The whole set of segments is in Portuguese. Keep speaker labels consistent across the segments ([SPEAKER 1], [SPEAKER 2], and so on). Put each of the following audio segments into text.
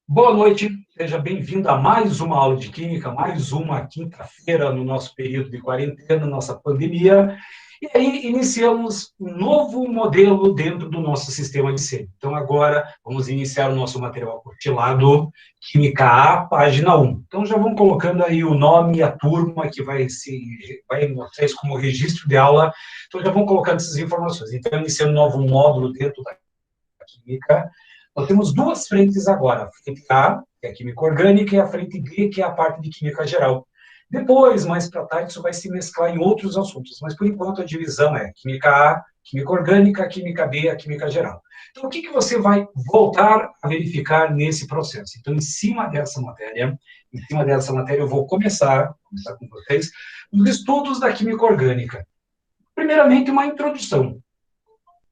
[SPEAKER 1] Boa noite, seja bem-vindo a mais uma aula de Química, mais uma quinta-feira no nosso período de quarentena, nossa pandemia. E aí iniciamos um novo modelo dentro do nosso sistema de sede. Então agora vamos iniciar o nosso material apostilado, Química A, página 1. Então já vão colocando aí o nome e a turma que vai mostrar isso como registro de aula. Então já vão colocando essas informações. Então iniciando um novo módulo dentro da Química. Nós temos duas frentes agora, a frente A, que é a química orgânica, e a frente B, que é a parte de química geral. Depois, mais para tarde, isso vai se mesclar em outros assuntos, mas por enquanto a divisão é química A, química orgânica, química B, a química geral. Então, o que você vai voltar a verificar nesse processo? Então, em cima dessa matéria, eu vou começar com vocês, os estudos da química orgânica. Primeiramente, uma introdução.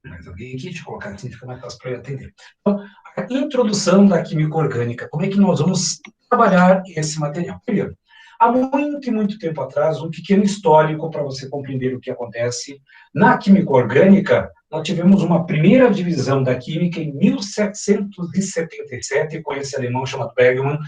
[SPEAKER 1] Mais alguém aqui? Deixa eu colocar aqui, fica mais fácil para eu atender. Então, a introdução da química orgânica. Como é que nós vamos trabalhar esse material? Primeiro, há muito e muito tempo atrás, um pequeno histórico para você compreender o que acontece. Na química orgânica, nós tivemos uma primeira divisão da química em 1777, com esse alemão chamado Bergmann,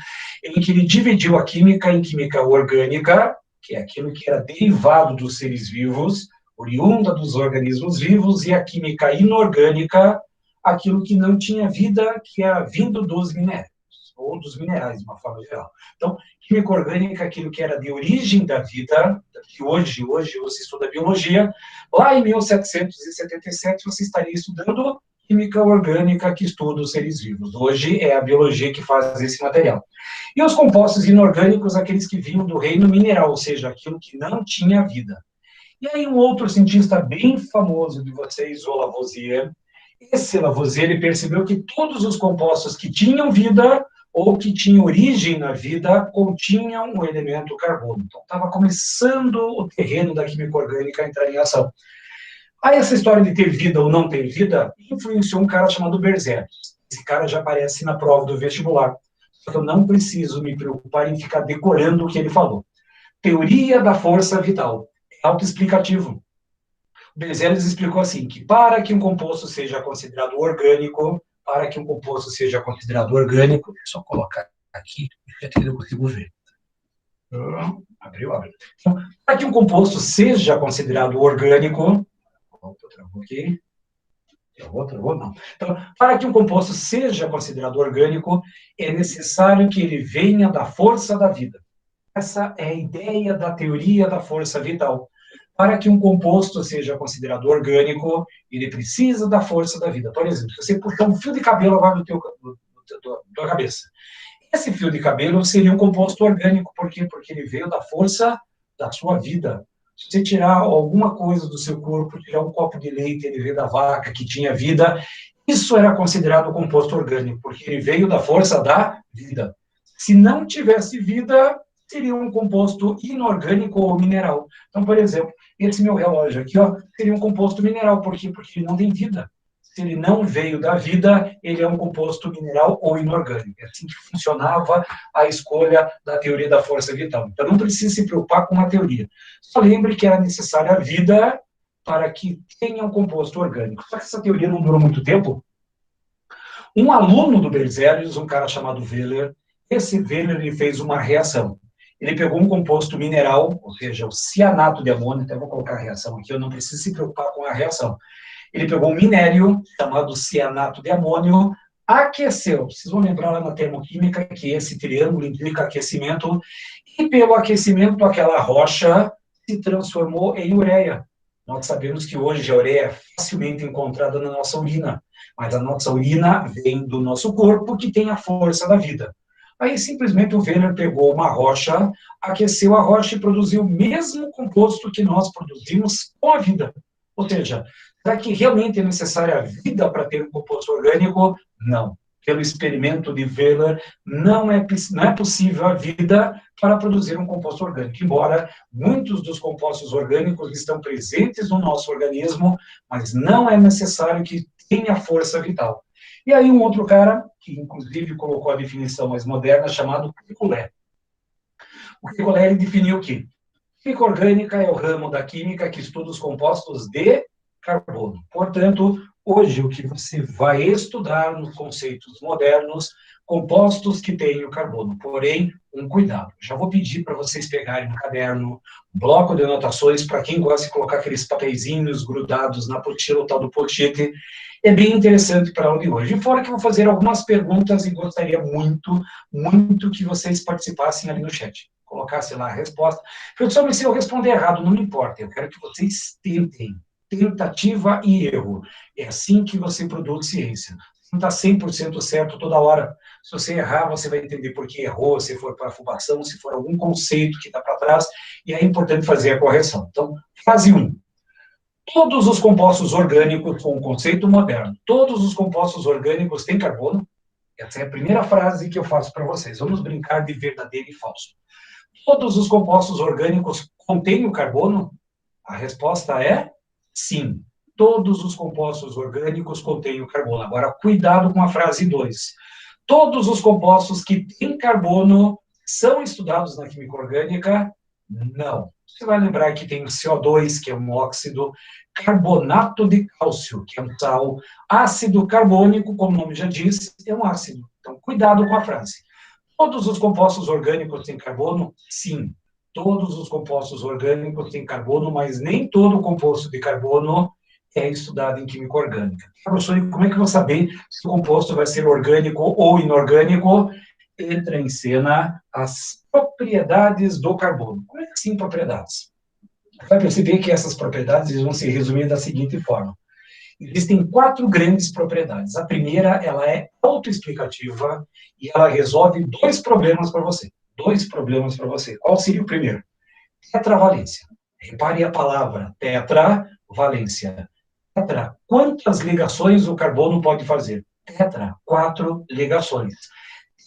[SPEAKER 1] em que ele dividiu a química em química orgânica, que é aquilo que era derivado dos seres vivos, oriunda dos organismos vivos, e a química inorgânica, aquilo que não tinha vida, que era vindo dos minérios, ou dos minerais, de uma forma geral. Então, química orgânica, aquilo que era de origem da vida, que hoje você estuda biologia, lá em 1777 você estaria estudando química orgânica, que estuda os seres vivos. Hoje é a biologia que faz esse material. E os compostos inorgânicos, aqueles que vinham do reino mineral, ou seja, aquilo que não tinha vida. E aí um outro cientista bem famoso de vocês, o Lavoisier, esse Lavoisier, ele percebeu que todos os compostos que tinham vida ou que tinham origem na vida continham o elemento carbono. Então estava começando o terreno da química orgânica a entrar em ação. Aí essa história de ter vida ou não ter vida influenciou um cara chamado Berzelius. Esse cara já aparece na prova do vestibular. Só que eu não preciso me preocupar em ficar decorando o que ele falou. Teoria da força vital. Autoexplicativo. O Berzelius explicou assim, que para que um composto seja considerado orgânico, deixa eu só colocar aqui, já que eu consigo ver. Abriu. Então, para que um composto seja considerado orgânico, travou aqui. Travou, não. Então, para que um composto seja considerado orgânico, é necessário que ele venha da força da vida. Essa é a ideia da teoria da força vital. Para que um composto seja considerado orgânico, ele precisa da força da vida. Por exemplo, se você puxar um fio de cabelo agora da tua cabeça, esse fio de cabelo seria um composto orgânico. Por quê? Porque ele veio da força da sua vida. Se você tirar alguma coisa do seu corpo, tirar um copo de leite, ele veio da vaca que tinha vida, isso era considerado composto orgânico, porque ele veio da força da vida. Se não tivesse vida, seria um composto inorgânico ou mineral. Então, por exemplo, esse meu relógio aqui, ó, seria um composto mineral. Por quê? Porque ele não tem vida. Se ele não veio da vida, ele é um composto mineral ou inorgânico. É assim que funcionava a escolha da teoria da força vital. Então, não precisa se preocupar com a teoria. Só lembre que era necessária a vida para que tenha um composto orgânico. Só que essa teoria não durou muito tempo. Um aluno do Berzelius, um cara chamado Wheeler, esse Wheeler ele fez uma reação. Ele pegou um composto mineral, ou seja, o cianato de amônio, até vou colocar a reação aqui, eu não preciso se preocupar com a reação. Ele pegou um minério, chamado cianato de amônio, aqueceu. Vocês vão lembrar lá na termoquímica que esse triângulo implica aquecimento, e pelo aquecimento aquela rocha se transformou em ureia. Nós sabemos que hoje a ureia é facilmente encontrada na nossa urina, mas a nossa urina vem do nosso corpo, que tem a força da vida. Aí simplesmente o Wheeler pegou uma rocha, aqueceu a rocha e produziu o mesmo composto que nós produzimos com a vida. Ou seja, será que realmente é necessária a vida para ter um composto orgânico? Não. Pelo experimento de Wheeler, não é possível a vida para produzir um composto orgânico, embora muitos dos compostos orgânicos estão presentes no nosso organismo, mas não é necessário que tenha força vital. E aí um outro cara, que inclusive colocou a definição mais moderna, chamado Kekulé. O Kekulé, ele definiu que química orgânica é o ramo da química que estuda os compostos de carbono. Portanto, Hoje, o que você vai estudar nos conceitos modernos, compostos que têm o carbono. Porém, um cuidado. Já vou pedir para vocês pegarem um caderno, um bloco de anotações, para quem gosta de colocar aqueles papeizinhos grudados na apostila, o tal do post-it. É bem interessante para a aula de hoje. E fora que eu vou fazer algumas perguntas e gostaria muito, muito que vocês participassem ali no chat. Colocasse lá a resposta. Professor, mas se eu responder errado, não me importa. Eu quero que vocês tentem. Tentativa e erro. É assim que você produz ciência. Não está 100% certo toda hora. Se você errar, você vai entender por que errou, se for para afobação, se for algum conceito que está para trás, e é importante fazer a correção. Então, fase 1. Todos os compostos orgânicos, com o conceito moderno, todos os compostos orgânicos têm carbono? Essa é a primeira frase que eu faço para vocês. Vamos brincar de verdadeiro e falso. Todos os compostos orgânicos contêm o carbono? A resposta é sim. Todos os compostos orgânicos contêm o carbono. Agora, cuidado com a frase 2. Todos os compostos que têm carbono são estudados na química orgânica? Não. Você vai lembrar que tem o CO2, que é um óxido, carbonato de cálcio, que é um sal, ácido carbônico, como o nome já diz, é um ácido. Então, cuidado com a frase. Todos os compostos orgânicos têm carbono? Sim. Todos os compostos orgânicos têm carbono, mas nem todo composto de carbono é estudado em química orgânica. Professor, como é que eu vou saber se o composto vai ser orgânico ou inorgânico? Entra em cena as propriedades do carbono. Como é que sim propriedades? Vai perceber que essas propriedades vão se resumir da seguinte forma. Existem 4 grandes propriedades. A primeira, ela é autoexplicativa e ela resolve 2 problemas para você. 2 problemas para você. Qual seria o primeiro? Tetravalência. Repare a palavra tetravalência. Tetra, quantas ligações o carbono pode fazer? Tetra, 4 ligações.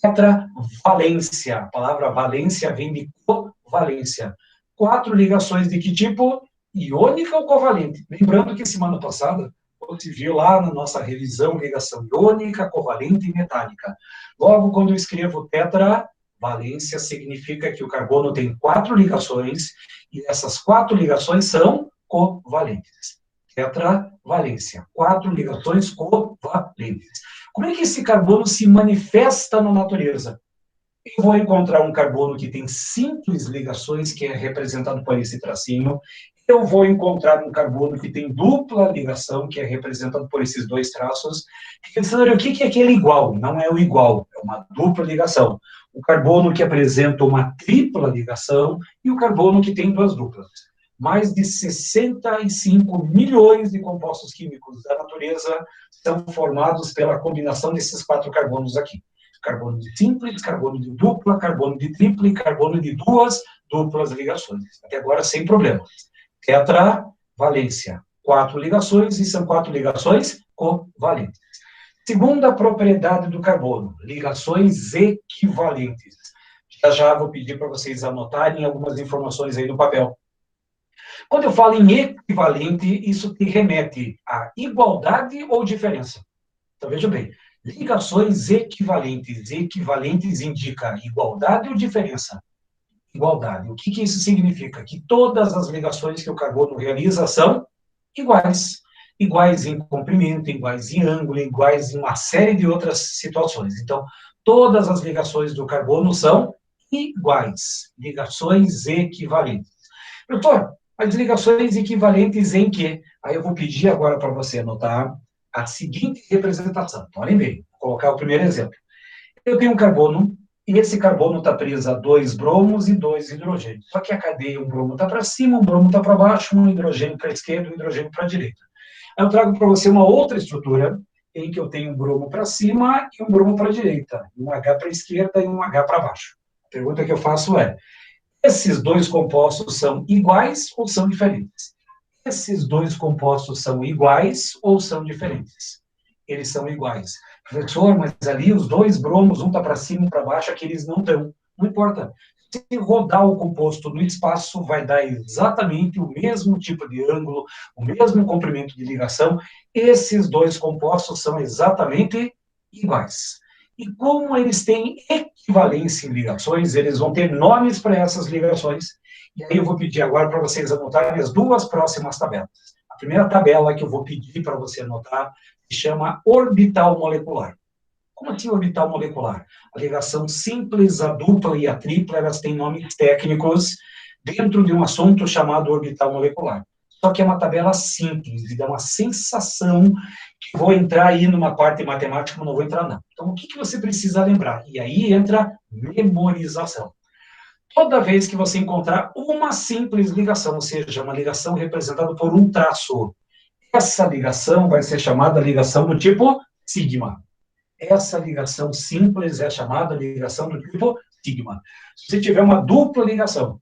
[SPEAKER 1] Tetravalência. A palavra valência vem de covalência. 4 ligações de que tipo? Iônica ou covalente? Lembrando que semana passada você viu lá na nossa revisão ligação iônica, covalente e metálica. Logo, quando eu escrevo tetravalência, significa que o carbono tem 4 ligações e essas 4 ligações são covalentes. Tetravalência, 4 ligações covalentes. Como é que esse carbono se manifesta na natureza? Eu vou encontrar um carbono que tem simples ligações, que é representado por esse tracinho. Eu vou encontrar um carbono que tem dupla ligação, que é representado por esses 2 traços. Pensando, o que é aquele igual? Não é o igual, é uma dupla ligação. O carbono que apresenta uma tripla ligação e o carbono que tem 2 duplas. Mais de 65 milhões de compostos químicos da natureza são formados pela combinação desses 4 carbonos aqui. Carbono de simples, carbono de dupla, carbono de tripla e carbono de 2 duplas ligações. Até agora, sem problema. Tetravalência. 4 ligações, e são 4 ligações covalentes. Segunda propriedade do carbono, ligações equivalentes. Já vou pedir para vocês anotarem algumas informações aí no papel. Quando eu falo em equivalente, isso te remete a igualdade ou diferença. Então, veja bem, ligações equivalentes. Equivalentes indica igualdade ou diferença? Igualdade. O que isso significa? Que todas as ligações que o carbono realiza são iguais. Iguais em comprimento, iguais em ângulo, iguais em uma série de outras situações. Então, todas as ligações do carbono são iguais. Ligações equivalentes. Doutor, as ligações equivalentes em quê? Aí eu vou pedir agora para você anotar a seguinte representação. Então, olhem bem, vou colocar o primeiro exemplo. Eu tenho um carbono, e esse carbono está preso a 2 bromos e 2 hidrogênios. Só que a cadeia, um bromo está para cima, um bromo está para baixo, um hidrogênio para a esquerda, um hidrogênio para a direita. Aí eu trago para você uma outra estrutura, em que eu tenho um bromo para cima e um bromo para a direita, um H para a esquerda e um H para baixo. A pergunta que eu faço é, esses 2 compostos são iguais ou são diferentes? Esses 2 compostos são iguais ou são diferentes? Eles são iguais. Professor, mas ali os 2 bromos, um está para cima e um para baixo, aqueles não estão. Não importa. Se rodar o composto no espaço, vai dar exatamente o mesmo tipo de ângulo, o mesmo comprimento de ligação. Esses 2 compostos são exatamente iguais. E como eles têm equivalência em ligações, eles vão ter nomes para essas ligações. E aí eu vou pedir agora para vocês anotarem as 2 próximas tabelas. A primeira tabela que eu vou pedir para você anotar se chama orbital molecular. Como assim orbital molecular? A ligação simples, a dupla e a tripla, elas têm nomes técnicos dentro de um assunto chamado orbital molecular. Só que é uma tabela simples, e dá uma sensação que vou entrar aí numa parte matemática, mas não vou entrar não. Então, o que você precisa lembrar? E aí entra memorização. Toda vez que você encontrar uma simples ligação, ou seja, uma ligação representada por um traço, essa ligação vai ser chamada ligação do tipo sigma. Essa ligação simples é chamada ligação do tipo sigma. Se você tiver uma dupla ligação,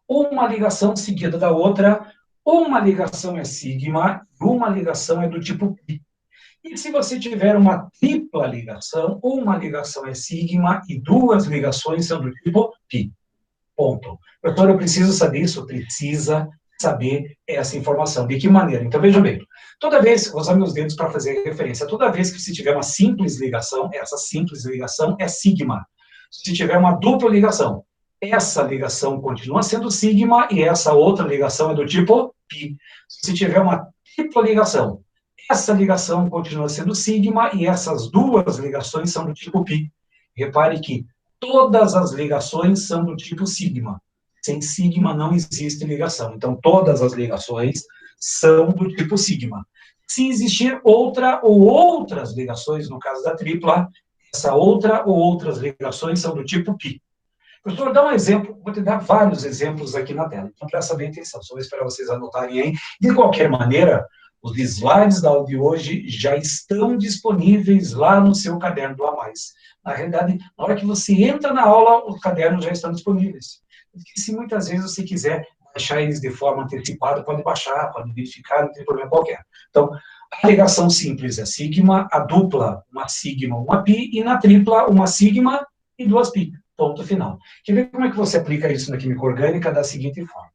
[SPEAKER 1] uma ligação seguida da outra, uma ligação é sigma, uma ligação é do tipo pi. E se você tiver uma tripla ligação, uma ligação é sigma e duas ligações são do tipo pi. Ponto. Doutor, eu preciso saber isso? Precisa saber essa informação. De que maneira? Então, veja bem. Toda vez, vou usar meus dedos para fazer referência, toda vez que você tiver uma simples ligação, essa simples ligação é sigma. Se tiver uma dupla ligação, essa ligação continua sendo sigma e essa outra ligação é do tipo pi. Se tiver uma tripla ligação, essa ligação continua sendo sigma e essas duas ligações são do tipo pi. Repare que todas as ligações são do tipo sigma. Sem sigma não existe ligação. Então, todas as ligações são do tipo sigma. Se existir outra ou outras ligações, no caso da tripla, essa outra ou outras ligações são do tipo pi. Professor, dá um exemplo, vou te dar vários exemplos aqui na tela. Então, presta bem atenção, só vou esperar vocês anotarem aí. De qualquer maneira, os slides da aula de hoje já estão disponíveis lá no seu caderno do A+. Na realidade, na hora que você entra na aula, os cadernos já estão disponíveis. Porque se muitas vezes você quiser baixar eles de forma antecipada, pode baixar, pode verificar, não tem problema qualquer. Então, a ligação simples é sigma, a dupla, uma sigma, uma pi, e na tripla, uma sigma e duas pi. Ponto final. Quer ver como é que você aplica isso na química orgânica da seguinte forma?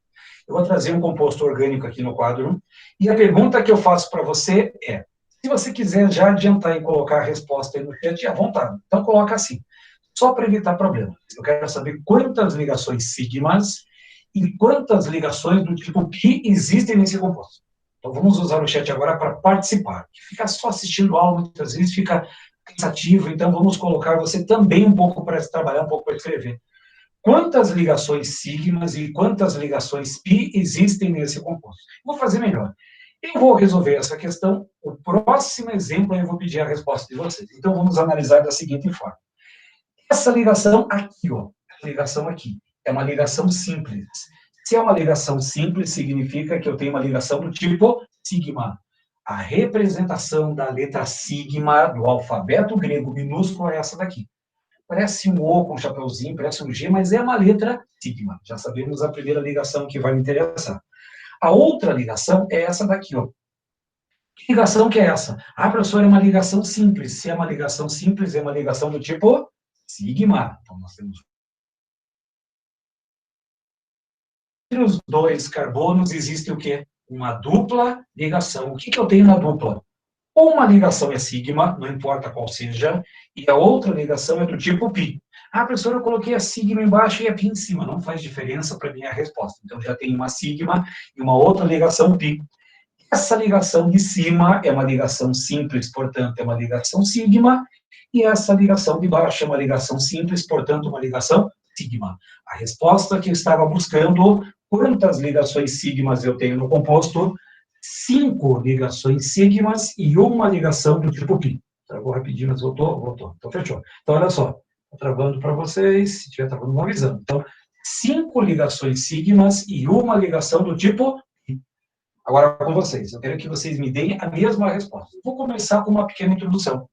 [SPEAKER 1] Eu vou trazer um composto orgânico aqui no quadro, e a pergunta que eu faço para você é, se você quiser já adiantar e colocar a resposta aí no chat, à vontade. Então, coloca assim, só para evitar problemas. Eu quero saber quantas ligações sigmas e quantas ligações do tipo pi existem nesse composto. Então, vamos usar o chat agora para participar. Ficar só assistindo aula, muitas vezes, fica cansativo, então vamos colocar você também um pouco para trabalhar, um pouco para escrever. Quantas ligações sigmas e quantas ligações pi existem nesse composto? Vou fazer melhor. Eu vou resolver essa questão, o próximo exemplo eu vou pedir a resposta de vocês. Então, vamos analisar da seguinte forma. Essa ligação aqui, ó, essa ligação aqui, é uma ligação simples. Se é uma ligação simples, significa que eu tenho uma ligação do tipo sigma. A representação da letra sigma do alfabeto grego minúsculo é essa daqui. Parece um O com um chapeuzinho, parece um G, mas é uma letra sigma. Já sabemos a primeira ligação que vai me interessar. A outra ligação é essa daqui, ó. Que ligação que é essa? Ah, professor, é uma ligação simples. Se é uma ligação simples, é uma ligação do tipo sigma. Então, nós temos entre os dois carbonos existe o quê? Uma dupla ligação. O que eu tenho na dupla? Uma ligação é sigma, não importa qual seja, e a outra ligação é do tipo pi. Ah, professor, eu coloquei a sigma embaixo e a pi em cima. Não faz diferença para mim a resposta. Então, já tem uma sigma e uma outra ligação pi. Essa ligação de cima é uma ligação simples, portanto, é uma ligação sigma, e essa ligação de baixo é uma ligação simples, portanto, uma ligação sigma. A resposta que eu estava buscando, quantas ligações sigmas eu tenho no composto? 5 ligações sigmas e uma ligação do tipo pi. Travou rapidinho, mas voltou, voltou. Então, fechou. Então, olha só, estou travando para vocês, se estiver travando, vão avisando. Então, 5 ligações sigmas e uma ligação do tipo pi. Agora, com vocês, eu quero que vocês me deem a mesma resposta. Vou começar com uma pequena introdução.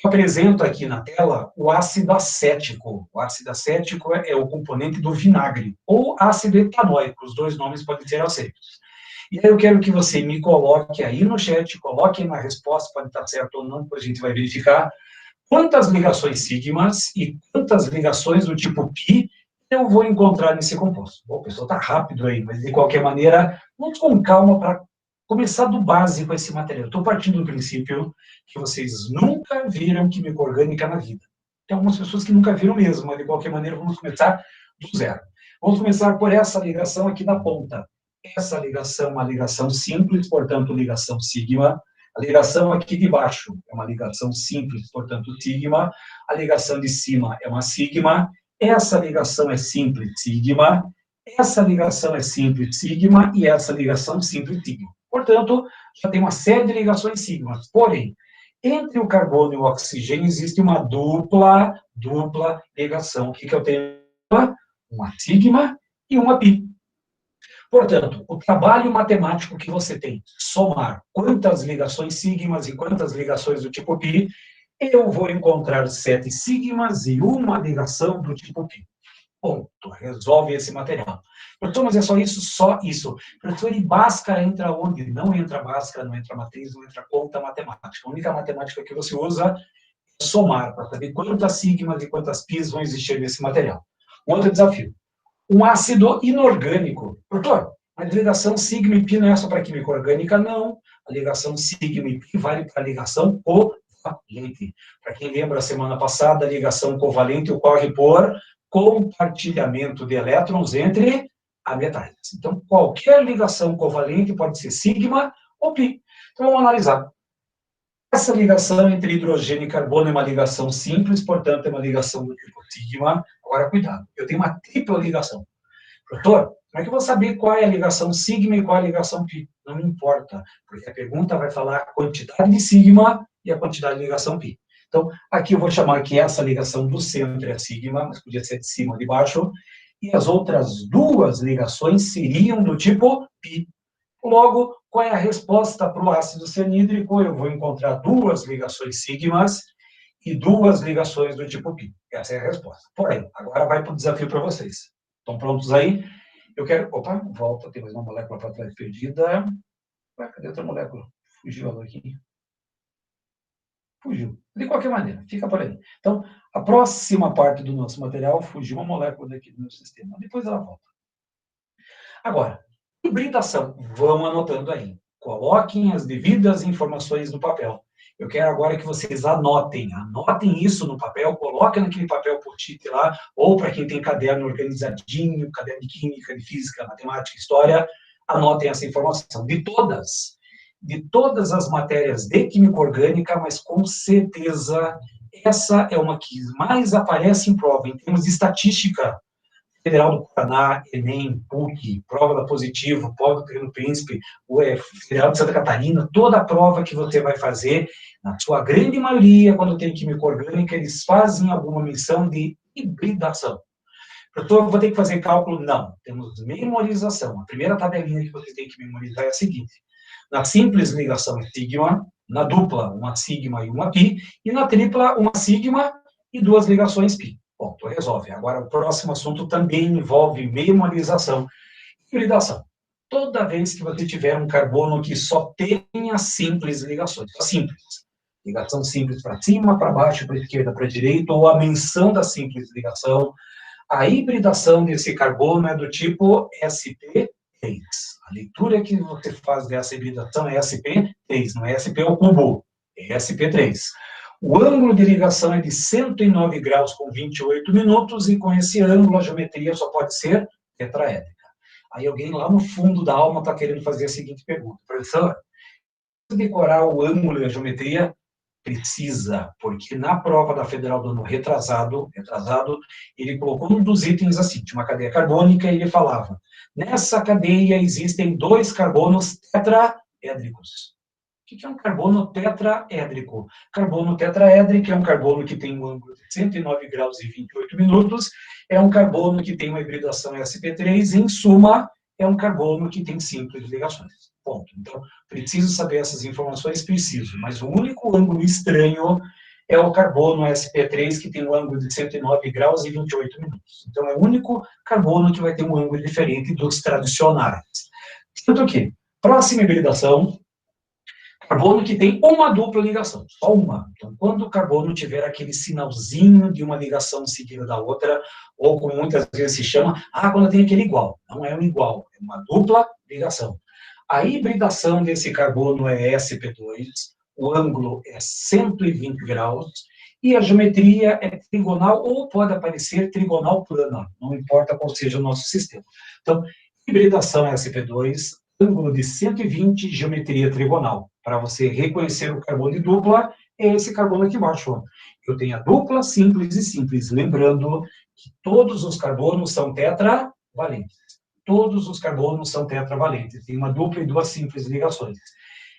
[SPEAKER 1] Eu apresento aqui na tela o ácido acético. O ácido acético é o componente do vinagre, ou ácido etanóico, os dois nomes podem ser aceitos. E aí eu quero que você me coloque aí no chat, coloque na resposta, pode estar certo ou não, depois a gente vai verificar, quantas ligações sigmas e quantas ligações do tipo pi eu vou encontrar nesse composto. Bom, o pessoal está rápido aí, mas de qualquer maneira, vamos com calma para começar do básico esse material. Estou partindo do princípio que vocês nunca viram química orgânica na vida. Tem algumas pessoas que nunca viram mesmo, mas de qualquer maneira vamos começar do zero. Vamos começar por essa ligação aqui na ponta. Essa ligação é uma ligação simples, portanto, ligação sigma. A ligação aqui de baixo é uma ligação simples, portanto, sigma. A ligação de cima é uma sigma. Essa ligação é simples, sigma. Essa ligação é simples, sigma. E essa ligação simples, sigma. Portanto, já tem uma série de ligações sigmas. Porém, entre o carbono e o oxigênio existe uma dupla ligação. O que eu tenho? Uma sigma e uma pi. Portanto, o trabalho matemático que você tem, somar quantas ligações sigmas e quantas ligações do tipo pi, eu vou encontrar 7 sigmas e uma ligação do tipo pi. Ponto. Resolve esse material. Professor, mas é só isso? Só isso. Professor, e Bhaskara entra onde? Não entra Bhaskara, não entra matriz, não entra conta matemática. A única matemática que você usa é somar, para saber quantas sigmas e quantas pis vão existir nesse material. Um outro desafio. Um ácido inorgânico. Doutor, a ligação sigma e pi não é só para química orgânica, não. A ligação sigma e pi vale para a ligação covalente. Para quem lembra, a semana passada, a ligação covalente ocorre por compartilhamento de elétrons entre metais. Então, qualquer ligação covalente pode ser sigma ou pi. Então, vamos analisar. Essa ligação entre hidrogênio e carbono é uma ligação simples, portanto, é uma ligação do tipo sigma. Agora, cuidado, eu tenho uma tripla ligação. Doutor, como é que eu vou saber qual é a ligação sigma e qual é a ligação pi? Não me importa, porque a pergunta vai falar a quantidade de sigma e a quantidade de ligação pi. Então, aqui eu vou chamar que essa ligação do centro é sigma, mas podia ser de cima ou de baixo, e as outras duas ligações seriam do tipo pi. Logo, qual é a resposta para o ácido cianídrico? Eu vou encontrar duas ligações sigmas e duas ligações do tipo pi. Essa é a resposta. Porém, agora vai para o desafio para vocês. Estão prontos aí? Eu quero... Opa, volta, tem mais uma molécula para trás perdida. Ué, cadê outra molécula? Fugiu ela aqui. Fugiu. De qualquer maneira, fica por aí. Então, a próxima parte do nosso material, fugiu uma molécula daqui do meu sistema. Depois ela volta. Agora, hibridação. Vamos anotando aí. Coloquem as devidas informações no papel. Eu quero agora que vocês anotem isso no papel, coloquem naquele papel post-it lá, ou para quem tem caderno organizadinho, caderno de química, de física, matemática, história, anotem essa informação. De todas as matérias de química orgânica, mas com certeza essa é uma que mais aparece em prova, em termos de estatística. Federal do Paraná, Enem, PUC, prova da Positivo, prova do Pequeno Príncipe, o Federal de Santa Catarina, toda a prova que você vai fazer, na sua grande maioria, quando tem química orgânica, eles fazem alguma menção de hibridação. Professor, vou ter que fazer cálculo? Não, temos memorização. A primeira tabelinha que você tem que memorizar é a seguinte: na simples ligação sigma, na dupla, uma sigma e uma pi, e na tripla, uma sigma e duas ligações pi. Ponto, resolve. Agora, o próximo assunto também envolve memorização e hibridação. Toda vez que você tiver um carbono que só tenha simples ligações, só simples, ligação simples para cima, para baixo, para esquerda, para direita, ou a menção da simples ligação, a hibridação desse carbono é do tipo sp3. A leitura que você faz dessa hibridação é sp3, não é sp ao cubo, é sp3. O ângulo de ligação é de 109 graus com 28 minutos, e com esse ângulo a geometria só pode ser tetraédrica. Aí alguém lá no fundo da alma está querendo fazer a seguinte pergunta: professor, decorar o ângulo e a geometria? Precisa, porque na prova da Federal do ano retrasado, ele colocou um dos itens assim, de uma cadeia carbônica, e ele falava: nessa cadeia existem 2 carbonos tetraédricos. O que é um carbono tetraédrico? Carbono tetraédrico é um carbono que tem um ângulo de 109 graus e 28 minutos, é um carbono que tem uma hibridação sp3, em suma, é um carbono que tem simples ligações. Ponto. Então, preciso saber essas informações? Preciso, mas o único ângulo estranho é o carbono sp3, que tem um ângulo de 109 graus e 28 minutos. Então, é o único carbono que vai ter um ângulo diferente dos tradicionais. Tanto que, próxima hibridação, carbono que tem uma dupla ligação, só uma. Então, quando o carbono tiver aquele sinalzinho de uma ligação seguida da outra, ou como muitas vezes se chama, quando tem aquele igual. Não é um igual, é uma dupla ligação. A hibridação desse carbono é sp2, o ângulo é 120 graus, e a geometria é trigonal, ou pode aparecer trigonal plana, não importa qual seja o nosso sistema. Então, Hibridação sp2, ângulo de 120, geometria trigonal. Para você reconhecer o carbono de dupla, é esse carbono aqui embaixo. Ó. Eu tenho a dupla, simples e simples. Lembrando que todos os carbonos são tetravalentes. Todos os carbonos são tetravalentes. Tem uma dupla e duas simples ligações.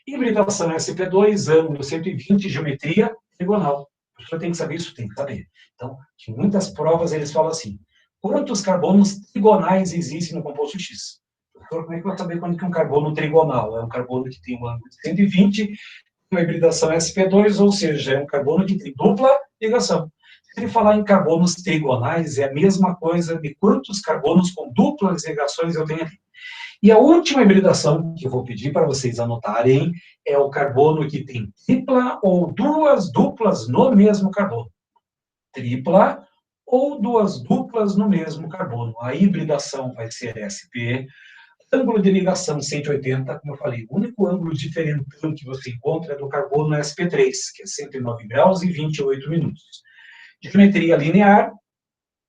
[SPEAKER 1] Hibridação sp2, ângulo 120, geometria trigonal. A pessoa tem que saber isso, tem que saber. Então, em muitas provas eles falam assim, quantos carbonos trigonais existem no composto X? Então, como é que eu vou saber quando que um carbono trigonal? É um carbono que tem um ângulo de 120, uma hibridação sp2, ou seja, é um carbono que tem dupla ligação. Se ele falar em carbonos trigonais, é a mesma coisa de quantos carbonos com duplas ligações eu tenho aqui. E a última hibridação que eu vou pedir para vocês anotarem é o carbono que tem tripla ou duas duplas no mesmo carbono. Tripla ou duas duplas no mesmo carbono. A hibridação vai ser SP. Ângulo de ligação 180, como eu falei, o único ângulo diferentão que você encontra é do carbono sp3, que é 109 graus e 28 minutos. Geometria linear.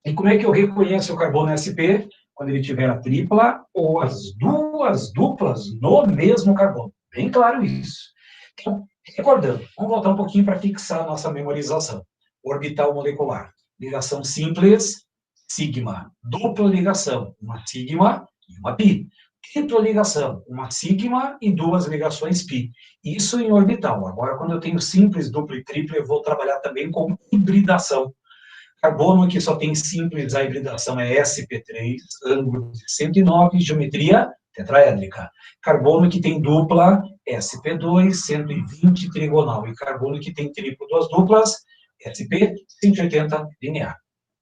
[SPEAKER 1] E como é que eu reconheço o carbono sp? Quando ele tiver a tripla ou as duas duplas no mesmo carbono. Bem claro isso. Então, recordando, vamos voltar um pouquinho para fixar a nossa memorização. Orbital molecular. Ligação simples, sigma. Dupla ligação, uma sigma e uma pi. Tripla ligação, uma sigma e duas ligações pi. Isso em orbital. Agora, quando eu tenho simples, dupla e tripla, eu vou trabalhar também com hibridação. Carbono que só tem simples, a hibridação é sp3, ângulo de 109, geometria tetraédrica. Carbono que tem dupla, sp2, 120, trigonal. E carbono que tem triplo, duas duplas, sp, 180, linear.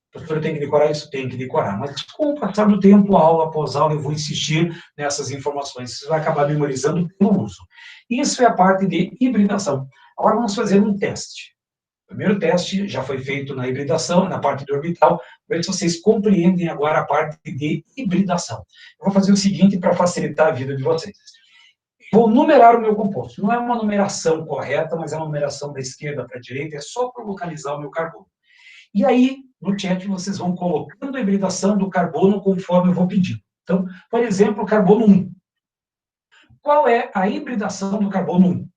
[SPEAKER 1] O professor tem que decorar isso? Tem que decorar. Mas com o passar do tempo, aula após aula, eu vou insistir nessas informações. Você vai acabar memorizando pelo uso. Isso é a parte de hibridação. Agora vamos fazer um teste. O primeiro teste já foi feito na hibridação, na parte do orbital, ver se vocês compreendem agora a parte de hibridação. Eu vou fazer o seguinte para facilitar a vida de vocês. Vou numerar o meu composto. Não é uma numeração correta, mas é uma numeração da esquerda para a direita, é só para localizar o meu carbono. E aí, no chat, vocês vão colocando a hibridação do carbono conforme eu vou pedindo. Então, por exemplo, carbono 1. Qual é a hibridação do carbono 1?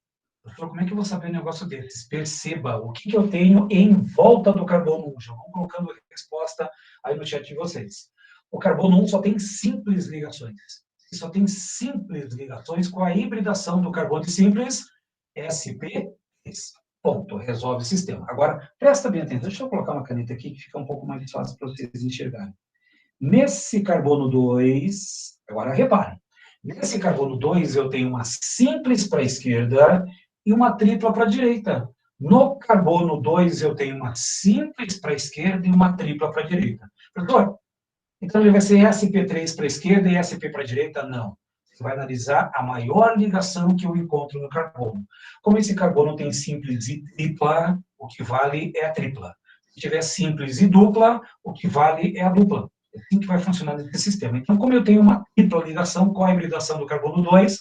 [SPEAKER 1] Professor, como é que eu vou saber um negócio desses? Perceba o que eu tenho em volta do carbono 1. Já vão colocando a resposta aí no chat de vocês. O carbono 1 só tem simples ligações. Se só tem simples ligações, com a hibridação do carbono simples, sp3. Ponto. Resolve o sistema. Agora, presta bem atenção. Deixa eu colocar uma caneta aqui que fica um pouco mais fácil para vocês enxergarem. Nesse carbono 2, agora reparem. Nesse carbono 2, eu tenho uma simples para a esquerda e uma tripla para a direita. No carbono 2, eu tenho uma simples para a esquerda e uma tripla para a direita. Professor, então ele vai ser sp3 para a esquerda e sp para a direita? Não. Você vai analisar a maior ligação que eu encontro no carbono. Como esse carbono tem simples e tripla, o que vale é a tripla. Se tiver simples e dupla, o que vale é a dupla. É assim que vai funcionar nesse sistema. Então, como eu tenho uma tripla ligação com a hibridação do carbono 2,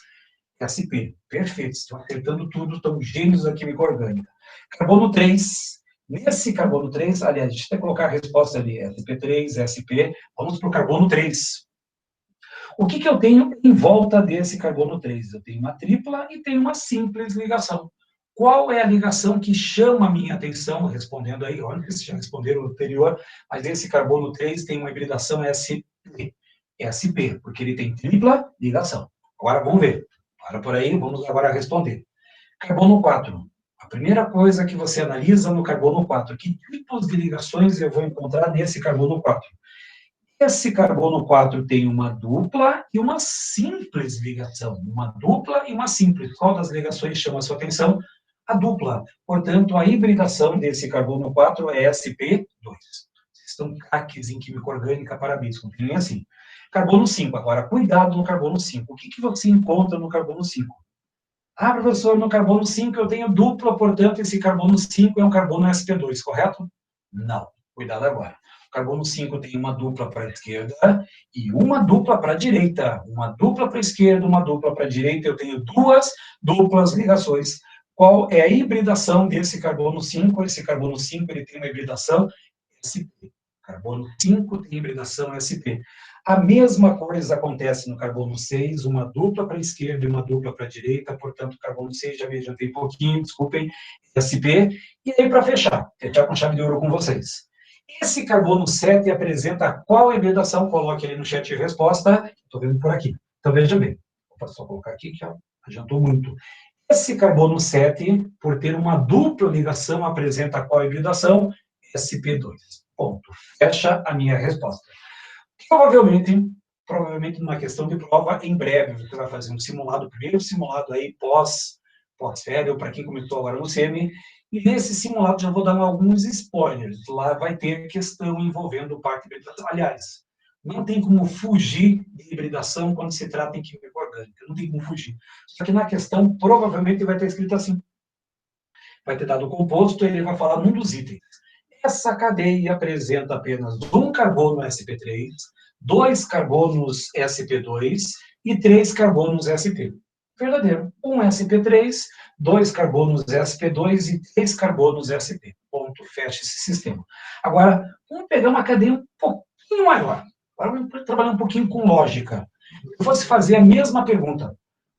[SPEAKER 1] SP. Perfeito, estão acertando tudo, estão gênios da química orgânica. Carbono 3. Nesse carbono 3, aliás, deixa eu até colocar a resposta ali, sp3, sp. Vamos para o carbono 3. O que eu tenho em volta desse carbono 3? Eu tenho uma tripla e tenho uma simples ligação. Qual é a ligação que chama a minha atenção? Respondendo aí, olha que vocês já responderam no anterior, mas esse carbono 3 tem uma hibridação SP, porque ele tem tripla ligação. Agora vamos ver. Para por aí, vamos agora responder. Carbono 4. A primeira coisa que você analisa no carbono 4, que tipos de ligações eu vou encontrar nesse carbono 4? Esse carbono 4 tem uma dupla e uma simples ligação. Uma dupla e uma simples. Qual das ligações chama a sua atenção? A dupla. Portanto, a hibridação desse carbono 4 é sp2. Vocês estão craques em química orgânica, parabéns, continuem assim. Carbono 5. Agora, cuidado no carbono 5. O que você encontra no carbono 5? Ah, professor, no carbono 5 eu tenho dupla, portanto, esse carbono 5 é um carbono sp2, correto? Não. Cuidado agora. O carbono 5 tem uma dupla para a esquerda e uma dupla para a direita. Uma dupla para a esquerda, uma dupla para a direita. Eu tenho duas duplas ligações. Qual é a hibridação desse carbono 5? Esse carbono 5 ele tem uma hibridação sp. Carbono 5 tem hibridação sp. A mesma coisa acontece no carbono 6, uma dupla para a esquerda e uma dupla para a direita, portanto, carbono 6, já me adiantei um pouquinho, desculpem, SP. E aí, para fechar com chave de ouro com vocês. Esse carbono 7 apresenta qual hibridação? Coloque ali no chat de resposta. Estou vendo por aqui. Então, veja bem. Vou só colocar aqui, que adiantou muito. Esse carbono 7, por ter uma dupla ligação, apresenta qual hibridação? sp2. Ponto. Fecha a minha resposta. Provavelmente numa questão de prova, em breve, você vai fazer um simulado, o primeiro simulado aí pós-férias, ou para quem começou agora no SEMI, e nesse simulado já vou dar alguns spoilers. Lá vai ter questão envolvendo parte de hibridação. Aliás, não tem como fugir de hibridação quando se trata em química orgânica, não tem como fugir. Só que na questão, provavelmente vai ter escrito assim. Vai ter dado o composto, ele vai falar num dos itens. Essa cadeia apresenta apenas um carbono sp3, 2 carbonos sp2 e 3 carbonos sp. Verdadeiro. Um sp3, 2 carbonos sp2 e 3 carbonos sp. Ponto. Fecha esse sistema. Agora, vamos pegar uma cadeia um pouquinho maior. Agora vamos trabalhar um pouquinho com lógica. Eu fosse fazer a mesma pergunta.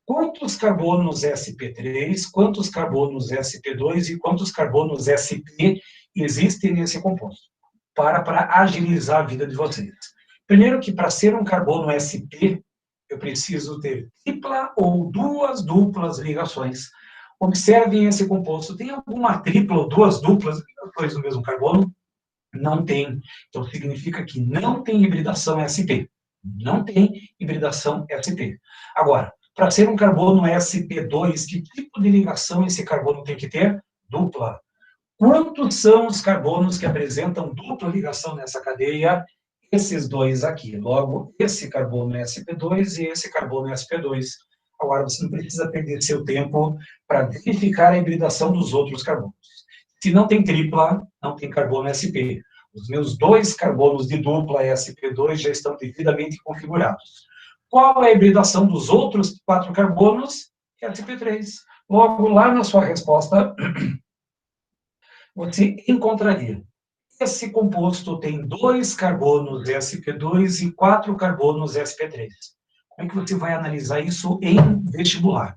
[SPEAKER 1] Quantos carbonos sp3, quantos carbonos sp2 e quantos carbonos sp existem nesse composto? Para agilizar a vida de vocês. Primeiro que para ser um carbono sp, eu preciso ter tripla ou duas duplas ligações. Observem esse composto. Tem alguma tripla ou duas duplas ligações no mesmo carbono? Não tem. Então, significa que não tem hibridação sp. Não tem hibridação sp. Agora, para ser um carbono sp2, que tipo de ligação esse carbono tem que ter? Dupla. Quantos são os carbonos que apresentam dupla ligação nessa cadeia? Esses dois aqui. Logo, esse carbono é sp2 e esse carbono é sp2. Agora, você não precisa perder seu tempo para verificar a hibridação dos outros carbonos. Se não tem tripla, não tem carbono sp. Os meus 2 carbonos de dupla sp2 já estão devidamente configurados. Qual é a hibridação dos outros 4 carbonos? sp3. Logo, lá na sua resposta, você encontraria. Esse composto tem 2 carbonos sp2 e 4 carbonos sp3. Como é que você vai analisar isso em vestibular?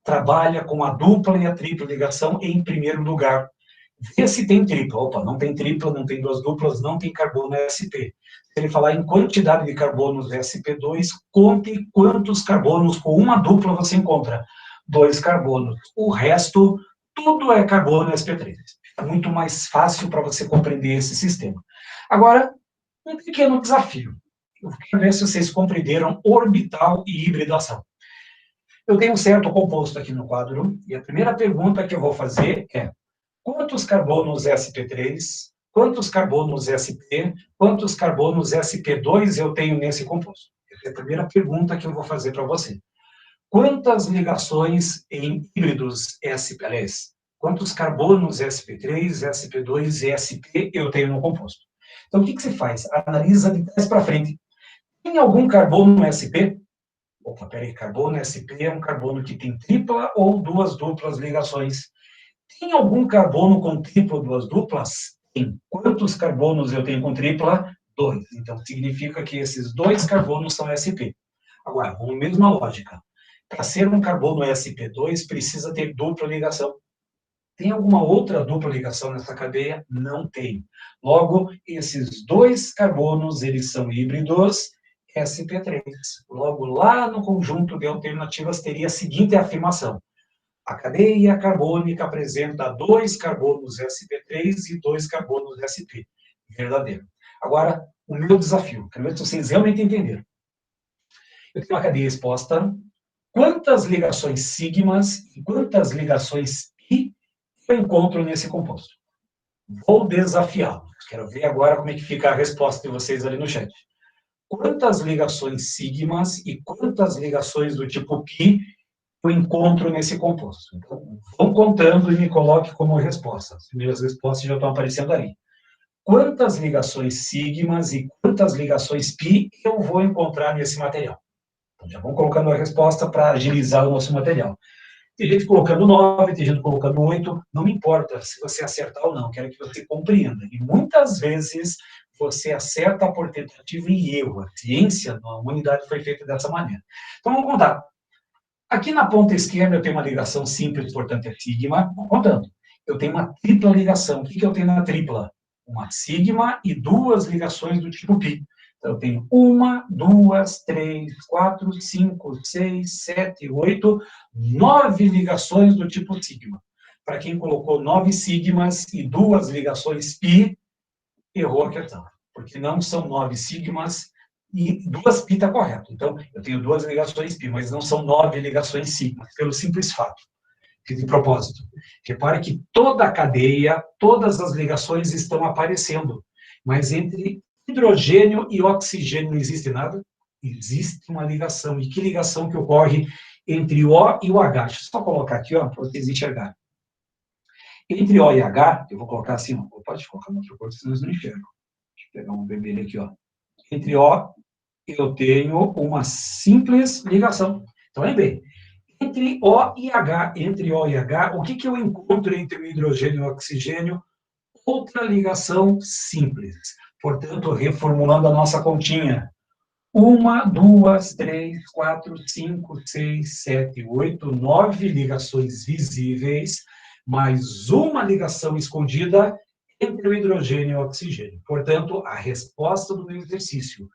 [SPEAKER 1] Trabalha com a dupla e a tripla ligação em primeiro lugar. Vê se tem tripla. Opa, não tem tripla, não tem duas duplas, não tem carbono sp. Se ele falar em quantidade de carbonos sp2, conte quantos carbonos com uma dupla você encontra. 2 carbonos. O resto, tudo é carbono sp3. É muito mais fácil para você compreender esse sistema. Agora, um pequeno desafio. Eu quero ver se vocês compreenderam orbital e hibridação. Eu tenho um certo composto aqui no quadro, e a primeira pergunta que eu vou fazer é: quantos carbonos sp3, quantos carbonos sp, quantos carbonos sp2 eu tenho nesse composto? Essa é a primeira pergunta que eu vou fazer para você. Quantas ligações em híbridos aliás, quantos carbonos sp3, sp2 e sp eu tenho no composto? Então, o que você faz? Analisa de trás para frente. Tem algum carbono sp? Opa, peraí, carbono sp é um carbono que tem tripla ou duas duplas ligações. Tem algum carbono com tripla ou duas duplas? Tem. Quantos carbonos eu tenho com tripla? 2. Então, significa que esses 2 carbonos são sp. Agora, com a mesma lógica. Para ser um carbono sp2, precisa ter dupla ligação. Tem alguma outra dupla ligação nessa cadeia? Não tem. Logo, esses 2 carbonos, eles são híbridos sp3. Logo, lá no conjunto de alternativas, teria a seguinte afirmação: a cadeia carbônica apresenta 2 carbonos sp3 e 2 carbonos sp. Verdadeiro. Agora, o meu desafio, quero ver se vocês realmente entenderam. Eu tenho uma cadeia exposta. Quantas ligações sigmas e quantas ligações pi eu encontro nesse composto? Vou desafiá-los. Quero ver agora como é que fica a resposta de vocês ali no chat. Quantas ligações sigmas e quantas ligações do tipo pi eu encontro nesse composto? Então, vão contando e me coloque como resposta. As primeiras respostas já estão aparecendo ali. Quantas ligações sigmas e quantas ligações pi eu vou encontrar nesse material? Então, já vão colocando a resposta para agilizar o nosso material. Tem gente colocando 9, tem gente colocando 8, não me importa se você acertar ou não, quero que você compreenda. E muitas vezes você acerta por tentativa e erro. A ciência da humanidade foi feita dessa maneira. Então, vamos contar. Aqui na ponta esquerda eu tenho uma ligação simples, portanto é sigma. Vou contando. Eu tenho uma tripla ligação. O que eu tenho na tripla? Uma sigma e duas ligações do tipo π. Então, eu tenho 1, 2, 3, 4, 5, 6, 7, 8, 9 ligações do tipo sigma. Para quem colocou 9 sigmas e duas ligações π, errou a questão. Porque não são 9 sigmas e duas π está correto. Então, eu tenho duas ligações π, mas não são 9 ligações sigmas, pelo simples fato. Fiz de propósito. Repare que toda a cadeia, todas as ligações estão aparecendo, mas entre hidrogênio e oxigênio não existe nada? Existe uma ligação. E que ligação que ocorre entre O e o H? Deixa eu só colocar aqui, ó, para vocês enxergarem. Entre O e H, eu vou colocar assim, ó, pode colocar na outra cor, senão eles não enxergam. Deixa eu pegar um vermelho aqui, ó. Entre O, eu tenho uma simples ligação. Então, lembrem, entre O e H, o que eu encontro entre o hidrogênio e o oxigênio? Outra ligação simples. Portanto, reformulando a nossa continha. 1, 2, 3, 4, 5, 6, 7, 8, 9 ligações visíveis, mais uma ligação escondida entre o hidrogênio e o oxigênio. Portanto, a resposta do meu exercício: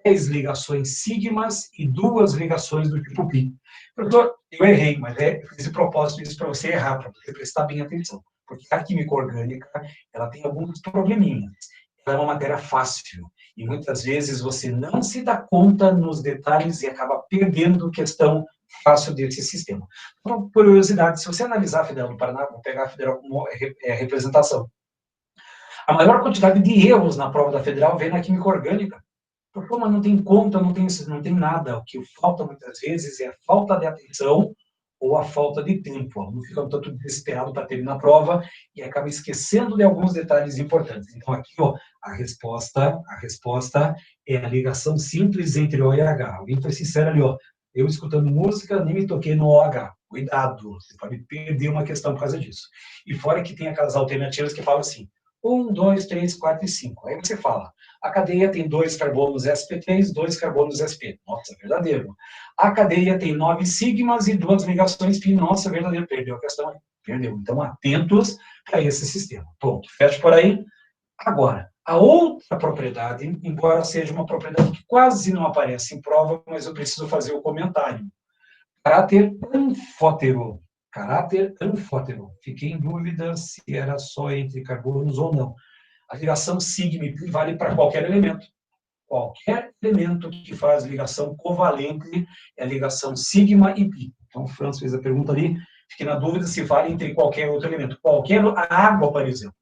[SPEAKER 1] 10 ligações sigmas e duas ligações do tipo π. Professor, eu errei, mas fiz de propósito isso para você errar, para você prestar bem atenção. Porque a química orgânica, ela tem alguns probleminhas. Ela é uma matéria fácil. E muitas vezes você não se dá conta nos detalhes e acaba perdendo questão fácil desse sistema. Por curiosidade, se você analisar a Federal do Paraná, vou pegar a Federal como representação. A maior quantidade de erros na prova da Federal vem na química orgânica. Porque como não tem conta, não tem nada. O que falta muitas vezes é a falta de atenção ou a falta de tempo. O aluno fica um tanto desesperado para terminar a prova e acaba esquecendo de alguns detalhes importantes. Então, aqui, ó, a resposta é a ligação simples entre O e H. Alguém foi sincero ali, ó. Eu escutando música, nem me toquei no OH. Cuidado, você pode perder uma questão por causa disso. E fora que tem aquelas alternativas que falam assim, 1, 2, 3, 4 e 5. Aí você fala, a cadeia tem 2 carbonos sp3, 2 carbonos sp. Nossa, verdadeiro. A cadeia tem 9 sigmas e 2 ligações π. Nossa, verdadeiro. Perdeu a questão? Perdeu. Então, atentos a esse sistema. Pronto, fecha por aí. Agora, a outra propriedade, embora seja uma propriedade que quase não aparece em prova, mas eu preciso fazer o comentário. Caráter anfótero. Caráter anfótero. Fiquei em dúvida se era só entre carbonos ou não. A ligação sigma e π vale para qualquer elemento. Qualquer elemento que faz ligação covalente é a ligação sigma e π. Então, o Franz fez a pergunta ali, fiquei na dúvida se vale entre qualquer outro elemento. A água, por exemplo.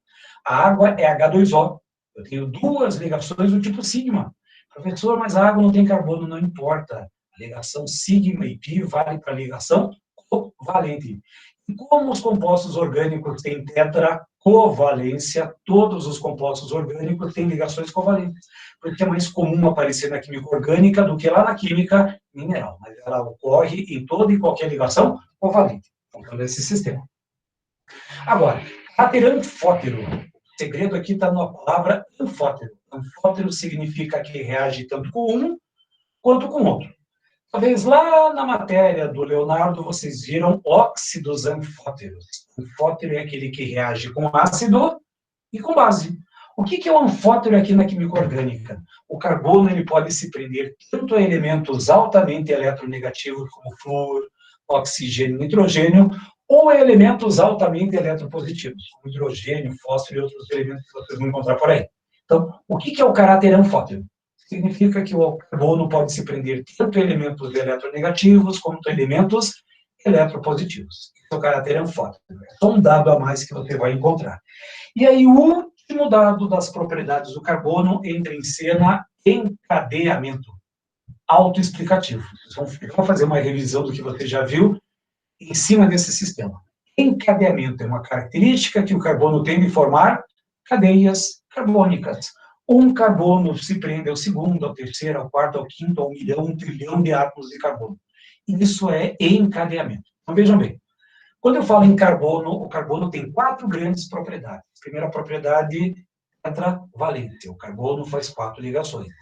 [SPEAKER 1] A água é H2O. Eu tenho duas ligações do tipo sigma. Professor, mas a água não tem carbono, não importa. A ligação sigma e π vale para a ligação covalente. E como os compostos orgânicos têm tetracovalência, todos os compostos orgânicos têm ligações covalentes. Porque é mais comum aparecer na química orgânica do que lá na química mineral. Mas ela ocorre em toda e qualquer ligação covalente. Então, esse sistema. Agora, caráter anfótero. O segredo aqui está na palavra anfótero. Anfótero significa que reage tanto com um quanto com o outro. Talvez lá na matéria do Leonardo vocês viram óxidos anfóteros. Anfótero é aquele que reage com ácido e com base. O que é o anfótero aqui na química orgânica? O carbono ele pode se prender tanto a elementos altamente eletronegativos como flúor, oxigênio e nitrogênio, ou a elementos altamente eletropositivos, como hidrogênio, fósforo e outros elementos que vocês vão encontrar por aí. Então, o que é o caráter anfótero? Significa que o carbono pode se prender tanto a elementos eletronegativos como a elementos eletropositivos. Esse é o caráter anfótero. É só um dado a mais que você vai encontrar. E aí, o último dado das propriedades do carbono entra em cena encadeamento autoexplicativo. Vamos fazer uma revisão do que você já viu em cima desse sistema. Encadeamento é uma característica que o carbono tem de formar cadeias carbônicas. Um carbono se prende ao segundo, ao terceiro, ao quarto, ao quinto, ao milhão, 1 trilhão de átomos de carbono. Isso é encadeamento. Então, vejam bem. Quando eu falo em carbono, o carbono tem 4 grandes propriedades. A primeira propriedade tetravalência. O carbono faz 4 ligações.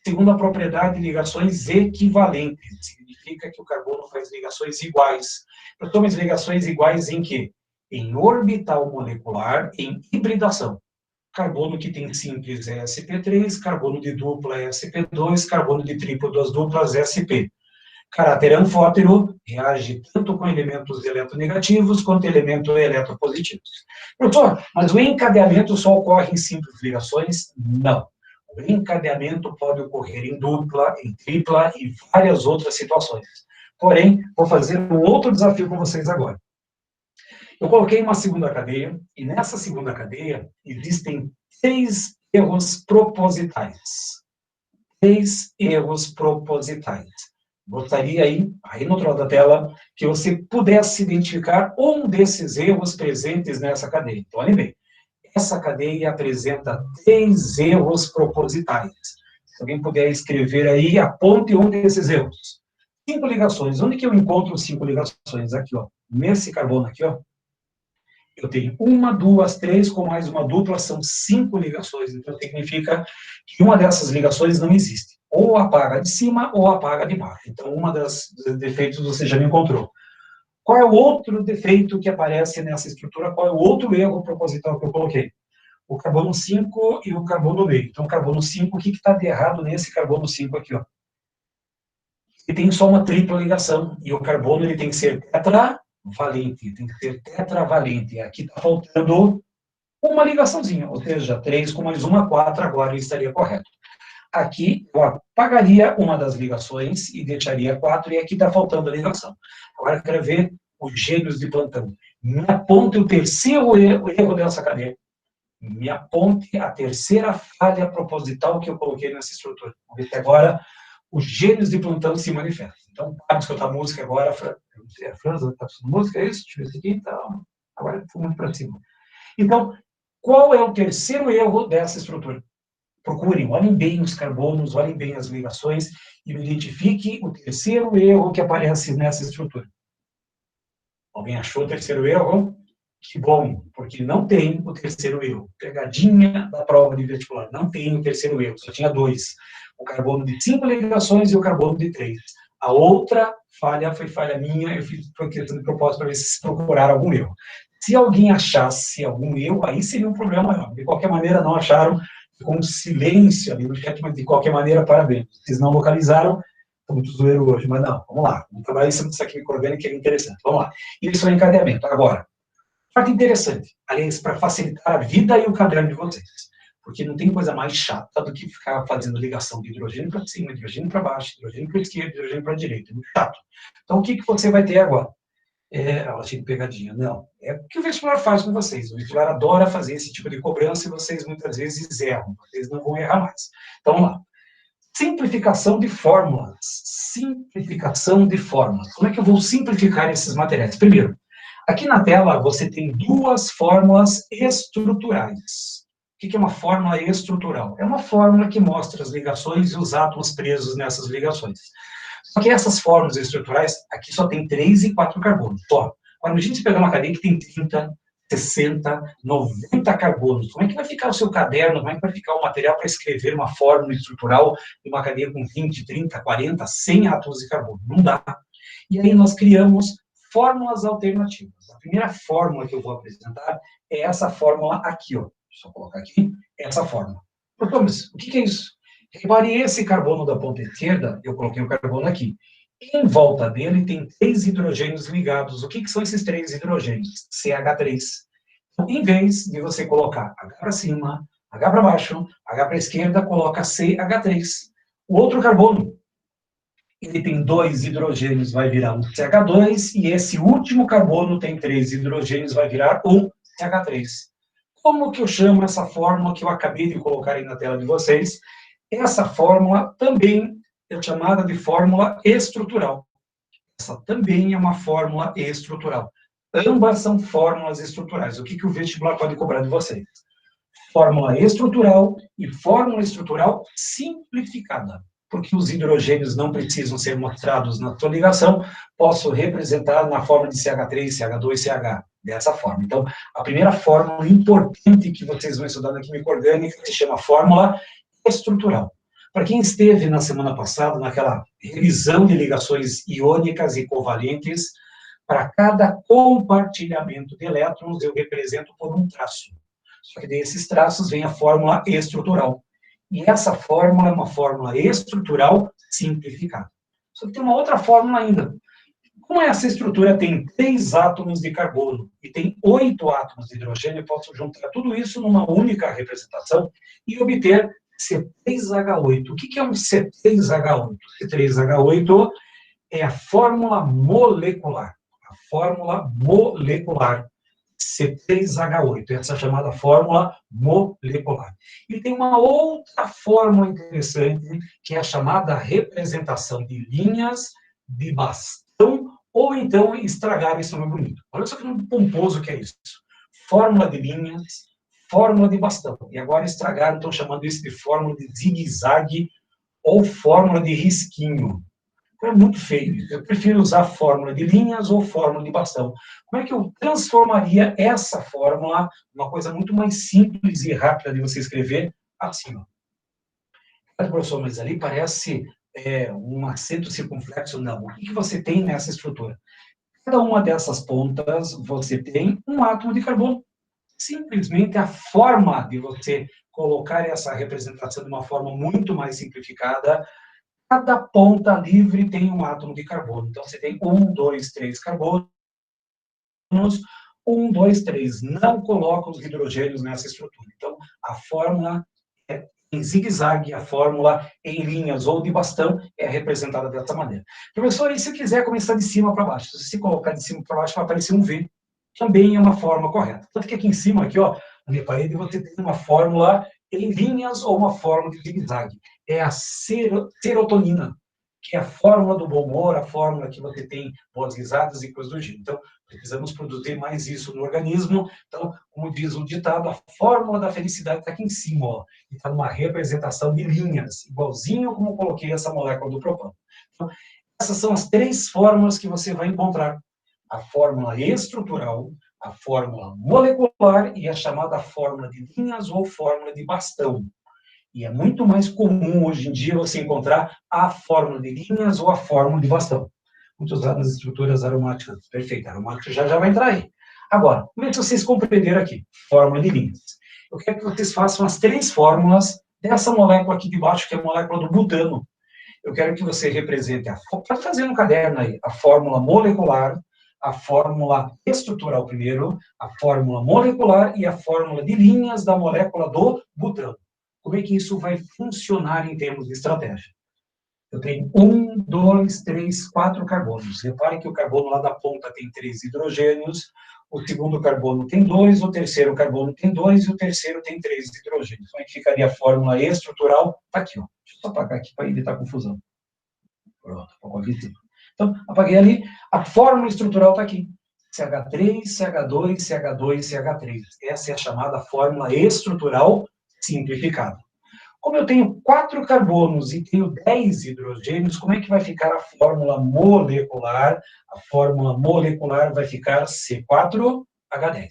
[SPEAKER 1] Segunda propriedade, ligações equivalentes. Significa que o carbono faz ligações iguais. Professor, mas ligações iguais em quê? Em orbital molecular, em hibridação. Carbono que tem simples é sp3, carbono de dupla é sp2, carbono de triplo das duplas é sp. Caráter anfótero, reage tanto com elementos eletronegativos quanto elementos eletropositivos. Professor, mas o encadeamento só ocorre em simples ligações? Não. O encadeamento pode ocorrer em dupla, em tripla e várias outras situações. Porém, vou fazer um outro desafio com vocês agora. Eu coloquei uma segunda cadeia, e nessa segunda cadeia existem 3 erros propositais. 3 erros propositais. Gostaria aí no outro lado da tela, que você pudesse identificar um desses erros presentes nessa cadeia. Então, olhem bem. Essa cadeia apresenta 3 erros propositais. Se alguém puder escrever aí, aponte um desses erros. 5 ligações. Onde que eu encontro 5 ligações? Aqui, ó. Nesse carbono aqui, ó. Eu tenho 1, 2, 3, com mais uma dupla, são 5 ligações. Então, significa que uma dessas ligações não existe. Ou apaga de cima, ou apaga de baixo. Então, uma dos defeitos você já me encontrou. Qual é o outro defeito que aparece nessa estrutura? Qual é o outro erro proposital que eu coloquei? O carbono 5 e o carbono meio. Então, o carbono 5, o que está de errado nesse carbono 5 aqui? Ó? Ele tem só uma tripla ligação. E o carbono ele tem que ser tetravalente. Tem que ser tetravalente. Aqui está faltando uma ligaçãozinha. Ou seja, 3 com mais uma, 4, agora ele estaria correto. Aqui eu apagaria uma das ligações e deixaria 4, e aqui está faltando a ligação. Agora eu quero ver os gênios de plantão. Me aponte o terceiro erro dessa cadeia. Me aponte a terceira falha proposital que eu coloquei nessa estrutura. Vamos ver se agora os gênios de plantão se manifestam. Então, para de escutar música agora. A França está escutando música, é isso? Deixa eu ver isso aqui. Então, agora foi muito para cima. Então, qual é o terceiro erro dessa estrutura? Procurem, olhem bem os carbonos, olhem bem as ligações e me identifique o terceiro erro que aparece nessa estrutura. Alguém achou o terceiro erro? Que bom, porque não tem o terceiro erro. Pegadinha da prova de vestibular, não tem o terceiro erro, só tinha 2. O carbono de 5 ligações e o carbono de 3. A outra falha foi falha minha, eu fiz questão de propósito para ver se procuraram algum erro. Se alguém achasse algum erro, aí seria um problema maior. De qualquer maneira, não acharam, ficou um silêncio ali no chat, mas de qualquer maneira, parabéns. Vocês não localizaram, estou muito zoeiro hoje, mas não, vamos lá. Vamos trabalhar em cima disso aqui orgânico, que é interessante. Vamos lá. Isso é o encadeamento. Agora, parte interessante, aliás, para facilitar a vida e o caderno de vocês. Porque não tem coisa mais chata do que ficar fazendo ligação de hidrogênio para cima, hidrogênio para baixo, hidrogênio para a esquerda, hidrogênio para a direita. É muito chato. Então, o que você vai ter agora? Ela achei de pegadinha. Não. É o que o vestibular faz com vocês. O vestibular adora fazer esse tipo de cobrança e vocês muitas vezes erram. Vocês não vão errar mais. Então, vamos lá. Simplificação de fórmulas. Simplificação de fórmulas. Como é que eu vou simplificar esses materiais? Primeiro, aqui na tela você tem 2 fórmulas estruturais. O que é uma fórmula estrutural? É uma fórmula que mostra as ligações e os átomos presos nessas ligações. Só que essas fórmulas estruturais, aqui só tem 3 e 4 carbonos. Só. Agora, imagine se pegar uma cadeia que tem 30, 60, 90 carbonos. Como é que vai ficar o seu caderno? Como é que vai ficar o material para escrever uma fórmula estrutural de uma cadeia com 20, 30, 40, 100 átomos de carbono? Não dá. E aí nós criamos fórmulas alternativas. A primeira fórmula que eu vou apresentar é essa fórmula aqui, ó. Deixa eu colocar aqui, essa fórmula. Mas o que é isso? Repare esse carbono da ponta esquerda, eu coloquei o carbono aqui. Em volta dele tem 3 hidrogênios ligados. O que são esses 3 hidrogênios? CH3. Então, em vez de você colocar H para cima, H para baixo, H para a esquerda, coloca CH3. O outro carbono, ele tem 2 hidrogênios, vai virar um CH2, e esse último carbono tem 3 hidrogênios, vai virar um CH3. Como que eu chamo essa fórmula que eu acabei de colocar aí na tela de vocês? Essa fórmula também é chamada de fórmula estrutural. Essa também é uma fórmula estrutural. Ambas são fórmulas estruturais. O que o vestibular pode cobrar de vocês? Fórmula estrutural e fórmula estrutural simplificada. Porque os hidrogênios não precisam ser mostrados na sua ligação, posso representar na forma de CH3, CH2, CH. dessa forma. Então, a primeira fórmula importante que vocês vão estudar na química orgânica se chama fórmula estrutural. Para quem esteve na semana passada, naquela revisão de ligações iônicas e covalentes, para cada compartilhamento de elétrons, eu represento por um traço. Só que desses traços vem a fórmula estrutural. E essa fórmula é uma fórmula estrutural simplificada. Só que tem uma outra fórmula ainda. Como essa estrutura tem 3 átomos de carbono e tem 8 átomos de hidrogênio, eu posso juntar tudo isso numa única representação e obter C3H8. O que é um C3H8? C3H8 é a fórmula molecular. A fórmula molecular. C3H8, essa chamada fórmula molecular. E tem uma outra fórmula interessante, que é a chamada representação de linhas de bastão, ou então estragar esse nome bonito. Olha só que nome pomposo que é isso. Fórmula de linhas, fórmula de bastão. E agora estragaram, estão chamando isso de fórmula de zigue-zague ou fórmula de risquinho. É muito feio. Eu prefiro usar fórmula de linhas ou fórmula de bastão. Como é que eu transformaria essa fórmula numa coisa muito mais simples e rápida de você escrever assim, ó. Professor, mas ali parece um acento circunflexo. Não. O que você tem nessa estrutura? Cada uma dessas pontas, você tem um átomo de carbono. Simplesmente a forma de você colocar essa representação de uma forma muito mais simplificada. Cada ponta livre tem um átomo de carbono. Então, você tem 1, 2, 3 carbonos. 1, 2, 3. Não coloca os hidrogênios nessa estrutura. Então, a fórmula é em zigue-zague, a fórmula em linhas ou de bastão é representada dessa maneira. Professor, e se eu quiser começar de cima para baixo? Se colocar de cima para baixo, vai aparecer um V. Também é uma forma correta. Tanto que aqui em cima, aqui, ó, na minha parede, você tem uma fórmula em linhas ou uma fórmula de zigue-zague. É a serotonina, que é a fórmula do bom humor, a fórmula que você tem boas risadas e coisas do gênero. Então, precisamos produzir mais isso no organismo. Então, como diz o ditado, a fórmula da felicidade está aqui em cima, ó, e está numa representação de linhas, igualzinho como eu coloquei essa molécula do propano. Então, essas são as 3 fórmulas que você vai encontrar. A fórmula estrutural, a fórmula molecular e a chamada fórmula de linhas ou fórmula de bastão. E é muito mais comum hoje em dia você encontrar a fórmula de linhas ou a fórmula de bastão. Muito usado nas estruturas aromáticas. Perfeito, aromática já vai entrar aí. Agora, como é que vocês compreenderam aqui? Fórmula de linhas. Eu quero que vocês façam as 3 fórmulas dessa molécula aqui de baixo, que é a molécula do butano. Eu quero que você represente, pode fazer no caderno aí, a fórmula molecular, a fórmula estrutural primeiro, a fórmula molecular e a fórmula de linhas da molécula do butano. Como é que isso vai funcionar em termos de estratégia? Eu tenho 1, 2, 3, 4 carbonos. Repare que o carbono lá da ponta tem 3 hidrogênios, o segundo carbono tem 2, o terceiro carbono tem 2 e o terceiro tem 3 hidrogênios. Como é que ficaria a fórmula estrutural? Está aqui, ó. Deixa eu só apagar aqui para evitar confusão. Pronto, apagou aqui. Então, apaguei ali. A fórmula estrutural está aqui. CH3, CH2, CH2, CH3. Essa é a chamada fórmula estrutural simplificada. Como eu tenho 4 carbonos e tenho 10 hidrogênios, como é que vai ficar a fórmula molecular? A fórmula molecular vai ficar C4H10.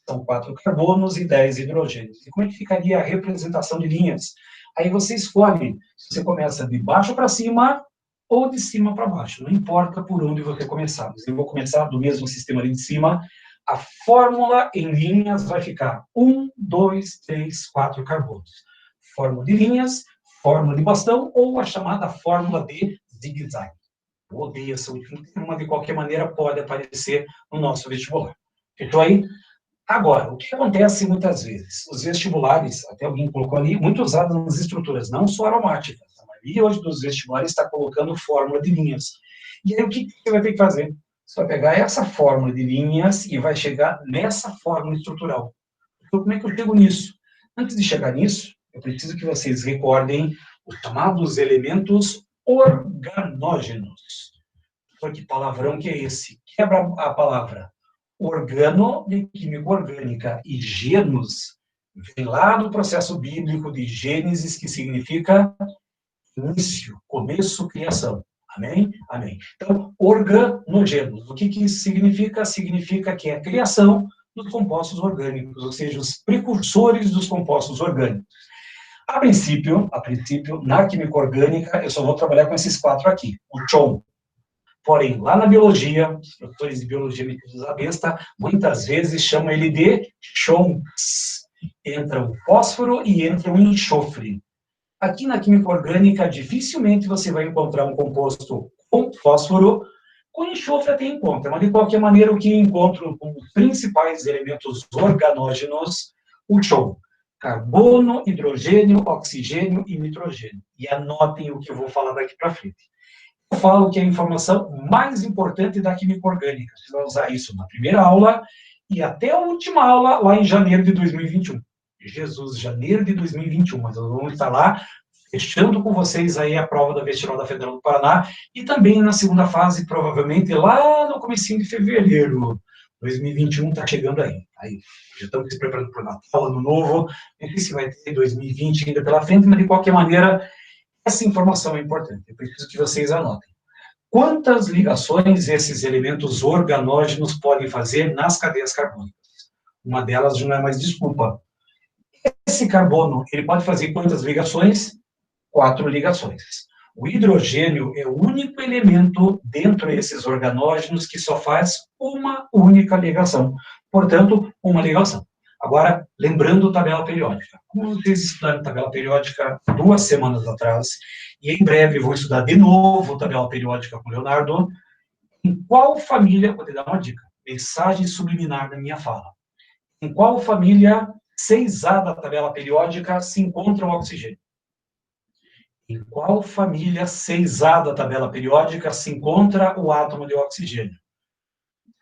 [SPEAKER 1] São 4 carbonos e 10 hidrogênios. E como é que ficaria a representação de linhas? Aí você escolhe se você começa de baixo para cima ou de cima para baixo. Não importa por onde você começar. Mas eu vou começar do mesmo sistema ali de cima. A fórmula em linhas vai ficar 1, 2, 3, 4 carbonos. Fórmula de linhas, fórmula de bastão ou a chamada fórmula de zigue-zague. Eu odeio essa última, uma de qualquer maneira pode aparecer no nosso vestibular. Fechou aí? Agora, o que acontece muitas vezes? Os vestibulares, até alguém colocou ali, muito usados nas estruturas, não só aromáticas. A maioria hoje dos vestibulares está colocando fórmula de linhas. E aí o que você vai ter que fazer? Você vai pegar essa fórmula de linhas e vai chegar nessa fórmula estrutural. Então, como é que eu chego nisso? Antes de chegar nisso, eu preciso que vocês recordem os chamados elementos organógenos. Só que palavrão que é esse? Quebra a palavra. Organo de química orgânica e genos vem lá do processo bíblico de Gênesis, que significa início, começo, criação. Amém? Amém. Então, organogêneros. O que isso significa? Significa que é a criação dos compostos orgânicos, ou seja, os precursores dos compostos orgânicos. A princípio, na química orgânica, eu só vou trabalhar com esses 4 aqui, o CHON. Porém, lá na biologia, os professores de biologia metidos à besta, muitas vezes chamam ele de CHONs. Entra o fósforo e entra o enxofre. Aqui na química orgânica, dificilmente você vai encontrar um composto com fósforo, com enxofre até encontra, mas de qualquer maneira o que encontro como principais elementos organógenos, o CHON. Carbono, hidrogênio, oxigênio e nitrogênio. E anotem o que eu vou falar daqui para frente. Eu falo que é a informação mais importante da química orgânica. Você vai usar isso na primeira aula e até a última aula, lá em janeiro de 2021. Jesus, janeiro de 2021. Mas nós vamos estar lá, fechando com vocês aí a prova da Vestibular da Federal do Paraná e também na segunda fase, provavelmente lá no comecinho de fevereiro. 2021 está chegando aí. Já estamos se preparando para o Natal, Ano Novo. Não sei se vai ter 2020 ainda pela frente, mas de qualquer maneira, essa informação é importante. Eu preciso que vocês anotem. Quantas ligações esses elementos organógenos podem fazer nas cadeias carbônicas? Uma delas já não é mais desculpa. Esse carbono, ele pode fazer quantas ligações? 4 ligações. O hidrogênio é o único elemento dentro desses organógenos que só faz uma única ligação. Portanto, uma ligação. Agora, lembrando tabela periódica. Como vocês estudaram tabela periódica 2 semanas atrás, e em breve vou estudar de novo tabela periódica com o Leonardo, em qual família, vou te dar uma dica, mensagem subliminar da minha fala, em qual família 6A da tabela periódica se encontra o oxigênio? Em qual família 6A da tabela periódica se encontra o átomo de oxigênio?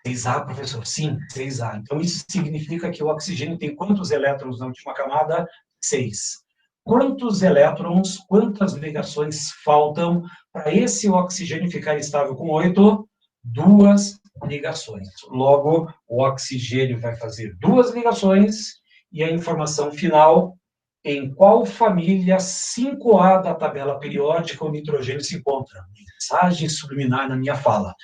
[SPEAKER 1] 6A, professor? Sim, 6A. Então, isso significa que o oxigênio tem quantos elétrons na última camada? 6. Quantos elétrons, quantas ligações faltam para esse oxigênio ficar estável com 8? 2 ligações. Logo, o oxigênio vai fazer 2 ligações e a informação final: em qual família 5A da tabela periódica o nitrogênio se encontra? Mensagem subliminar na minha fala.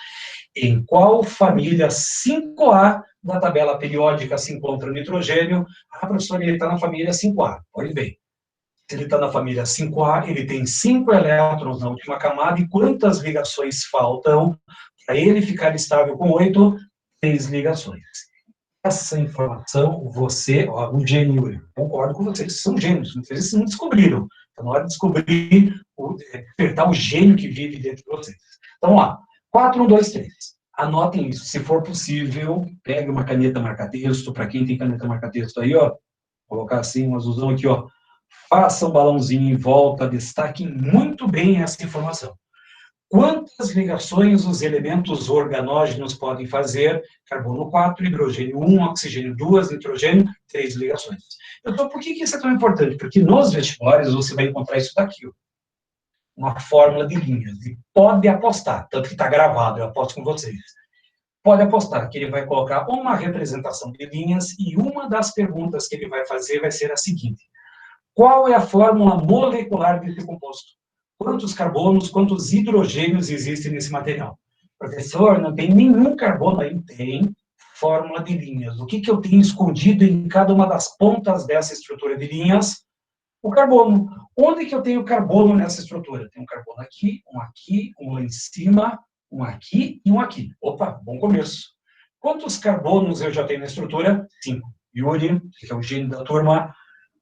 [SPEAKER 1] Em qual família 5A da tabela periódica se encontra o nitrogênio? Ah, professor, ele está na família 5A. Olha bem. Se ele está na família 5A, ele tem 5 elétrons na última camada, e quantas ligações faltam para ele ficar estável com 8? 3 ligações. Essa informação, você, ó, um gênio, eu concordo com vocês, são gênios, vocês não descobriram. Está na hora de descobrir, despertar o gênio que vive dentro de vocês. Então, vamos lá. 4, 1, 2, 3. Anotem isso. Se for possível, pegue uma caneta marca-texto. Para quem tem caneta marca-texto aí, ó, colocar assim, um azulzão aqui, ó. Faça um balãozinho em volta, destaquem muito bem essa informação. Quantas ligações os elementos organógenos podem fazer? Carbono 4, hidrogênio 1, oxigênio 2, nitrogênio 3 ligações. Então, por que isso é tão importante? Porque nos vestibulares você vai encontrar isso daqui, ó. Uma fórmula de linhas. E pode apostar, tanto que está gravado, eu aposto com vocês. Pode apostar que ele vai colocar uma representação de linhas e uma das perguntas que ele vai fazer vai ser a seguinte: qual é a fórmula molecular desse composto? Quantos carbonos, quantos hidrogênios existem nesse material? Professor, não tem nenhum carbono aí. Tem fórmula de linhas. O que eu tenho escondido em cada uma das pontas dessa estrutura de linhas? O carbono. Onde que eu tenho carbono nessa estrutura? Tem um carbono aqui, um lá em cima, um aqui e um aqui. Opa, bom começo. Quantos carbonos eu já tenho na estrutura? 5. Yuri, que é o gênio da turma.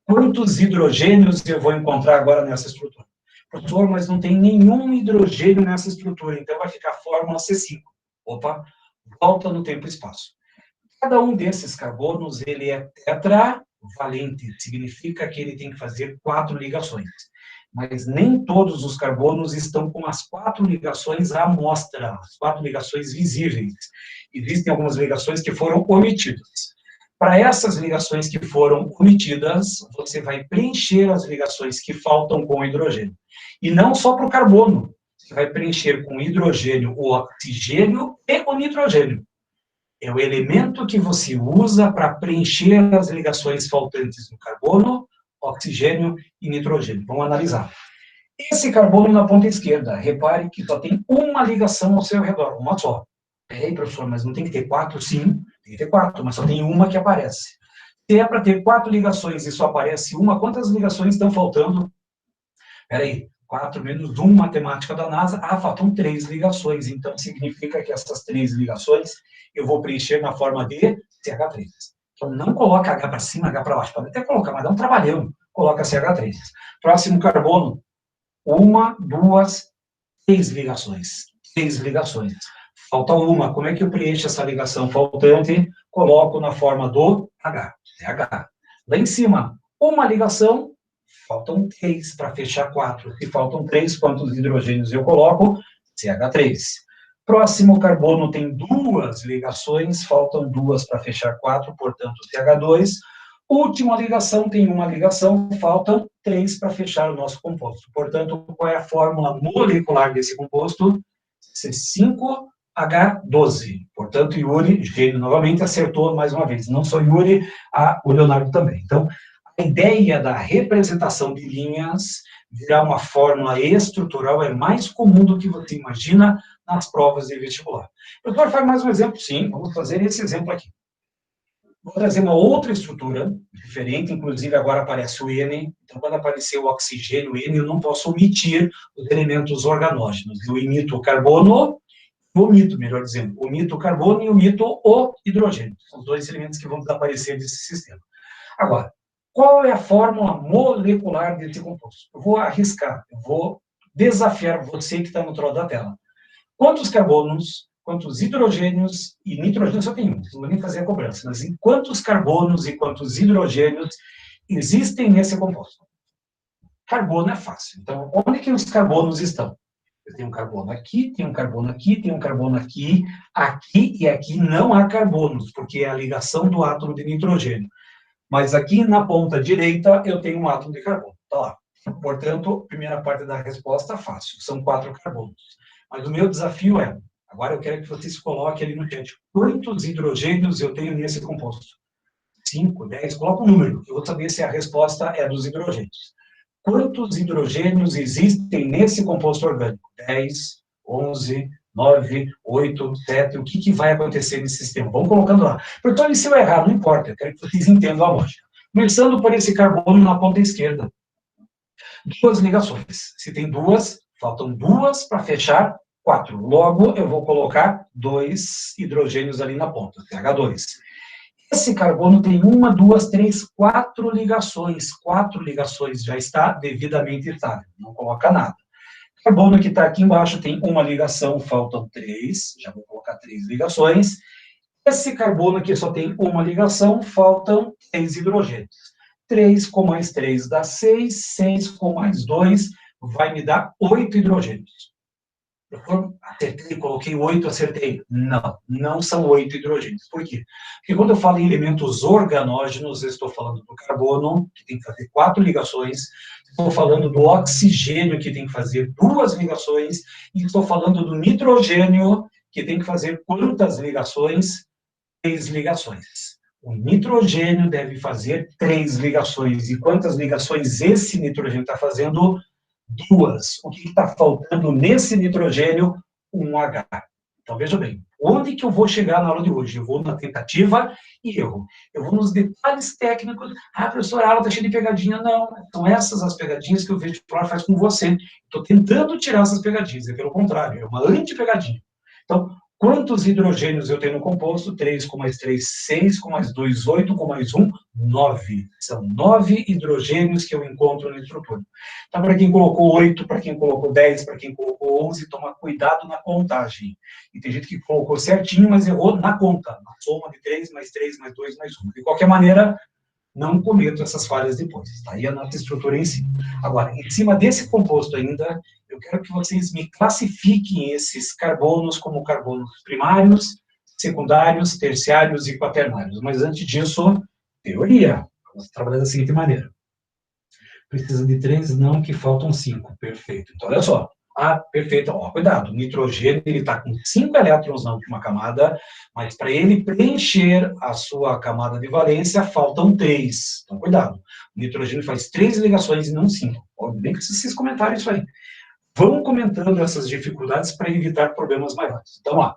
[SPEAKER 1] Quantos hidrogênios eu vou encontrar agora nessa estrutura? Professor, mas não tem nenhum hidrogênio nessa estrutura, então vai ficar a fórmula C5. Opa, volta no tempo e espaço. Cada um desses carbonos, ele é tetravalente, significa que ele tem que fazer 4 ligações. Mas nem todos os carbonos estão com as 4 ligações à amostra, as 4 ligações visíveis. Existem algumas ligações que foram omitidas. Para essas ligações que foram omitidas, você vai preencher as ligações que faltam com o hidrogênio. E não só para o carbono, você vai preencher com o hidrogênio o oxigênio e o nitrogênio. É o elemento que você usa para preencher as ligações faltantes no carbono, oxigênio e nitrogênio. Vamos analisar. Esse carbono na ponta esquerda, repare que só tem uma ligação ao seu redor, uma só. Peraí, professor, mas não tem que ter 4? Sim, tem que ter 4, mas só tem uma que aparece. Se é para ter 4 ligações e só aparece uma, quantas ligações estão faltando? Peraí, 4 menos 1, matemática da NASA. Ah, faltam 3 ligações. Então, significa que essas 3 ligações eu vou preencher na forma de CH3. Então, não coloca H para cima, H para baixo. Pode até colocar, mas dá um trabalhão. Coloca CH3. Próximo carbono. 1, 2, 3 ligações. 3 ligações. Falta uma. Como é que eu preencho essa ligação faltante? Coloco na forma do H, CH. Lá em cima, uma ligação, faltam 3 para fechar 4. Se faltam 3, quantos hidrogênios eu coloco? CH3. Próximo carbono tem 2 ligações, faltam 2 para fechar 4, portanto, CH2. Última ligação tem uma ligação, faltam 3 para fechar o nosso composto. Portanto, qual é a fórmula molecular desse composto? C5H12. Portanto, Yuri, gênio novamente, acertou mais uma vez. Não só Yuri, o Leonardo também. Então, a ideia da representação de linhas virar uma fórmula estrutural é mais comum do que você imagina nas provas de vestibular. Professor, faz mais um exemplo? Sim, vamos fazer esse exemplo aqui. Vou trazer uma outra estrutura diferente, inclusive agora aparece o N, então quando aparecer o oxigênio, o N, eu não posso omitir os elementos organógenos. Eu imito o carbono, omito, melhor dizendo, omito o carbono e omito o hidrogênio. São os 2 elementos que vão desaparecer desse sistema. Agora, qual é a fórmula molecular desse composto? Eu vou arriscar, eu vou desafiar você que está no outro lado da tela. Quantos carbonos, quantos hidrogênios e nitrogênios, só tem um, não vou nem fazer a cobrança, mas em quantos carbonos e quantos hidrogênios existem nesse composto? Carbono é fácil. Então, onde que os carbonos estão? Eu tenho um carbono aqui, tenho um carbono aqui, tenho um carbono aqui, aqui e aqui não há carbonos, porque é a ligação do átomo de nitrogênio. Mas aqui na ponta direita eu tenho um átomo de carbono. Está lá. Portanto, primeira parte da resposta, fácil. São 4 carbonos. Mas o meu desafio é, agora eu quero que vocês coloquem ali no chat, quantos hidrogênios eu tenho nesse composto? 5, 10, coloca um número. Eu vou saber se a resposta é dos hidrogênios. Quantos hidrogênios existem nesse composto orgânico? 10, 11, 9, 8, 7, o que vai acontecer nesse sistema? Vamos colocando lá. Portanto, se eu errar, não importa, eu quero que vocês entendam a lógica. Começando por esse carbono na ponta esquerda. 2 ligações. Se tem 2, faltam 2 para fechar 4. Logo, eu vou colocar 2 hidrogênios ali na ponta, CH2. Esse carbono tem 1, 2, 3, 4 ligações. 4 ligações, já está devidamente estável, não coloca nada. O carbono que está aqui embaixo tem uma ligação, faltam 3, já vou colocar 3 ligações. Esse carbono aqui só tem uma ligação, faltam 3 hidrogênios. 3 com mais 3 dá 6, 6 com mais 2 vai me dar 8 hidrogênios. Eu acertei, coloquei 8, acertei. Não, não são 8 hidrogênios. Por quê? Porque quando eu falo em elementos organógenos, eu estou falando do carbono, que tem que fazer 4 ligações, estou falando do oxigênio, que tem que fazer 2 ligações, e estou falando do nitrogênio, que tem que fazer quantas ligações? 3 ligações. O nitrogênio deve fazer 3 ligações. E quantas ligações esse nitrogênio está fazendo? 2. O que está faltando nesse nitrogênio? Um H. Então, veja bem, onde que eu vou chegar na aula de hoje? Eu vou na tentativa e erro. Eu vou nos detalhes técnicos. Ah, professor, a aula está cheia de pegadinha. Não, são essas as pegadinhas que o vestibular faz com você. Estou tentando tirar essas pegadinhas, é pelo contrário, é uma anti-pegadinha. Então, quantos hidrogênios eu tenho no composto? 3 com mais 3, 6 com mais 2, 8 com mais 1, 9. São 9 hidrogênios que eu encontro na estrutura. Então, para quem colocou 8, para quem colocou 10, para quem colocou 11, toma cuidado na contagem. E tem gente que colocou certinho, mas errou na conta. Na soma de 3, mais 3, mais 2, mais 1. De qualquer maneira, não cometo essas falhas depois. Está aí a nossa estrutura em si. Agora, em cima desse composto ainda, eu quero que vocês me classifiquem esses carbonos como carbonos primários, secundários, terciários e quaternários. Mas antes disso, teoria. Vamos trabalhar da seguinte maneira. Precisa de 3? Não, que faltam 5. Perfeito. Então, olha só. Ah, perfeito. Ó, cuidado, o nitrogênio está com 5 elétrons na última camada, mas para ele preencher a sua camada de valência, faltam 3. Então, cuidado. O nitrogênio faz 3 ligações e não 5. Bem que vocês comentaram isso aí. Vão comentando essas dificuldades para evitar problemas maiores. Então, ó,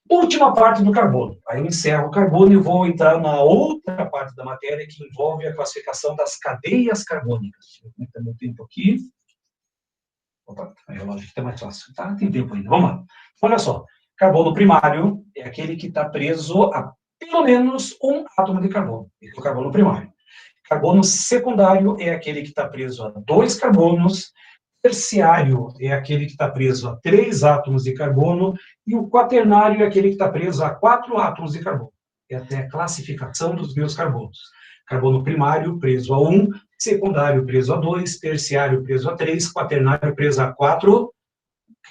[SPEAKER 1] última parte do carbono. Aí eu encerro o carbono e vou entrar na outra parte da matéria que envolve a classificação das cadeias carbônicas. Deixa eu aumentar meu tempo aqui. Opa, o relógio aqui tá mais fácil. Tá, tem tempo ainda. Vamos lá. Olha só. Carbono primário é aquele que está preso a pelo menos um átomo de carbono. Esse é o carbono primário. Carbono secundário é aquele que está preso a 2 carbonos. Terciário é aquele que está preso a 3 átomos de carbono. E o quaternário é aquele que está preso a 4 átomos de carbono. Essa é a classificação dos meus carbonos. Carbono primário preso a 1, secundário preso a 2, terciário preso a 3, quaternário preso a 4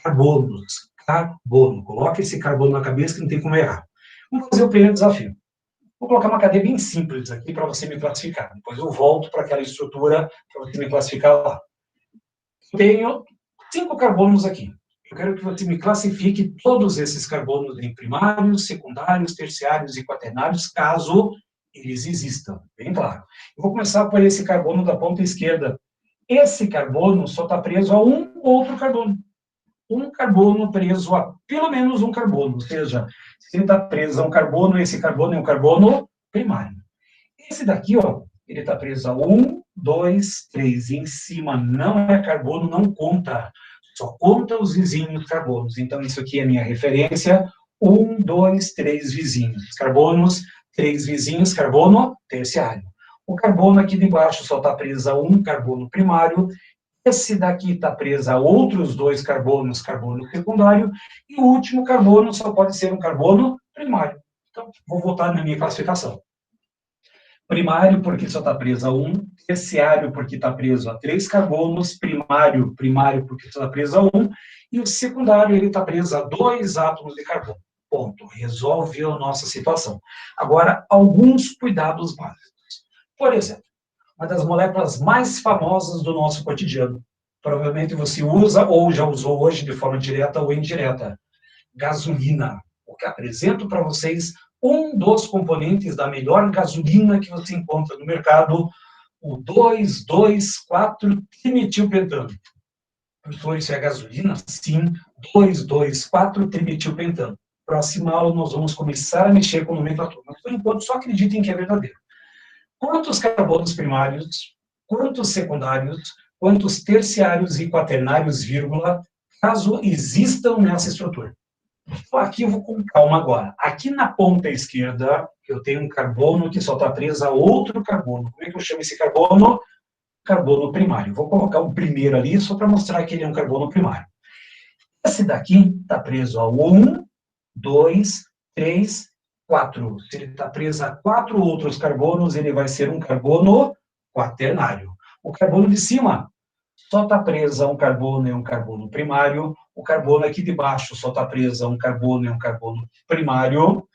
[SPEAKER 1] carbonos. Carbono. Coloque esse carbono na cabeça que não tem como errar. Vamos fazer o primeiro desafio. Vou colocar uma cadeia bem simples aqui para você me classificar. Depois eu volto para aquela estrutura para você me classificar lá. Tenho 5 carbonos aqui. Eu quero que você me classifique todos esses carbonos em primários, secundários, terciários e quaternários, caso eles existam. Bem claro. Eu vou começar por esse carbono da ponta esquerda. Esse carbono só está preso a um outro carbono. Um carbono preso a pelo menos um carbono. Ou seja, se ele está preso a um carbono, esse carbono é um carbono primário. Esse daqui, ó, ele está preso a 1, 2, 3. E em cima não é carbono, não conta. Só conta os vizinhos carbonos. Então, isso aqui é minha referência. 1, 2, 3 vizinhos. Carbonos, 3 vizinhos, carbono terciário. O carbono aqui de baixo só está preso a um carbono primário. Esse daqui está preso a outros 2 carbonos, carbono secundário. E o último carbono só pode ser um carbono primário. Então, vou voltar na minha classificação. Primário, porque só está preso a 1, terciário, porque está preso a 3 carbonos, primário, porque só está preso a 1, e o secundário, ele está preso a 2 átomos de carbono. Ponto. Resolve a nossa situação. Agora, alguns cuidados básicos. Por exemplo, uma das moléculas mais famosas do nosso cotidiano, provavelmente você usa ou já usou hoje de forma direta ou indireta, gasolina. O que apresento para vocês um dos componentes da melhor gasolina que você encontra no mercado, o 2,2,4-trimetilpentano. Professor, isso é gasolina? Sim, 2,2,4-trimetilpentano. Próxima aula nós vamos começar a mexer com nomenclatura, mas por enquanto só acreditem que é verdadeiro. Quantos carbonos primários, quantos secundários, quantos terciários e quaternários, vírgula, caso existam nessa estrutura? Aqui eu vou com calma agora. Aqui na ponta esquerda, eu tenho um carbono que só está preso a outro carbono. Como é que eu chamo esse carbono? Carbono primário. Vou colocar o primeiro ali só para mostrar que ele é um carbono primário. Esse daqui está preso a 1, 2, 3, 4. Se ele está preso a 4 outros carbonos, ele vai ser um carbono quaternário. O carbono de cima só está preso a um carbono e um carbono primário. O carbono aqui de baixo só está preso a um carbono e um carbono primário.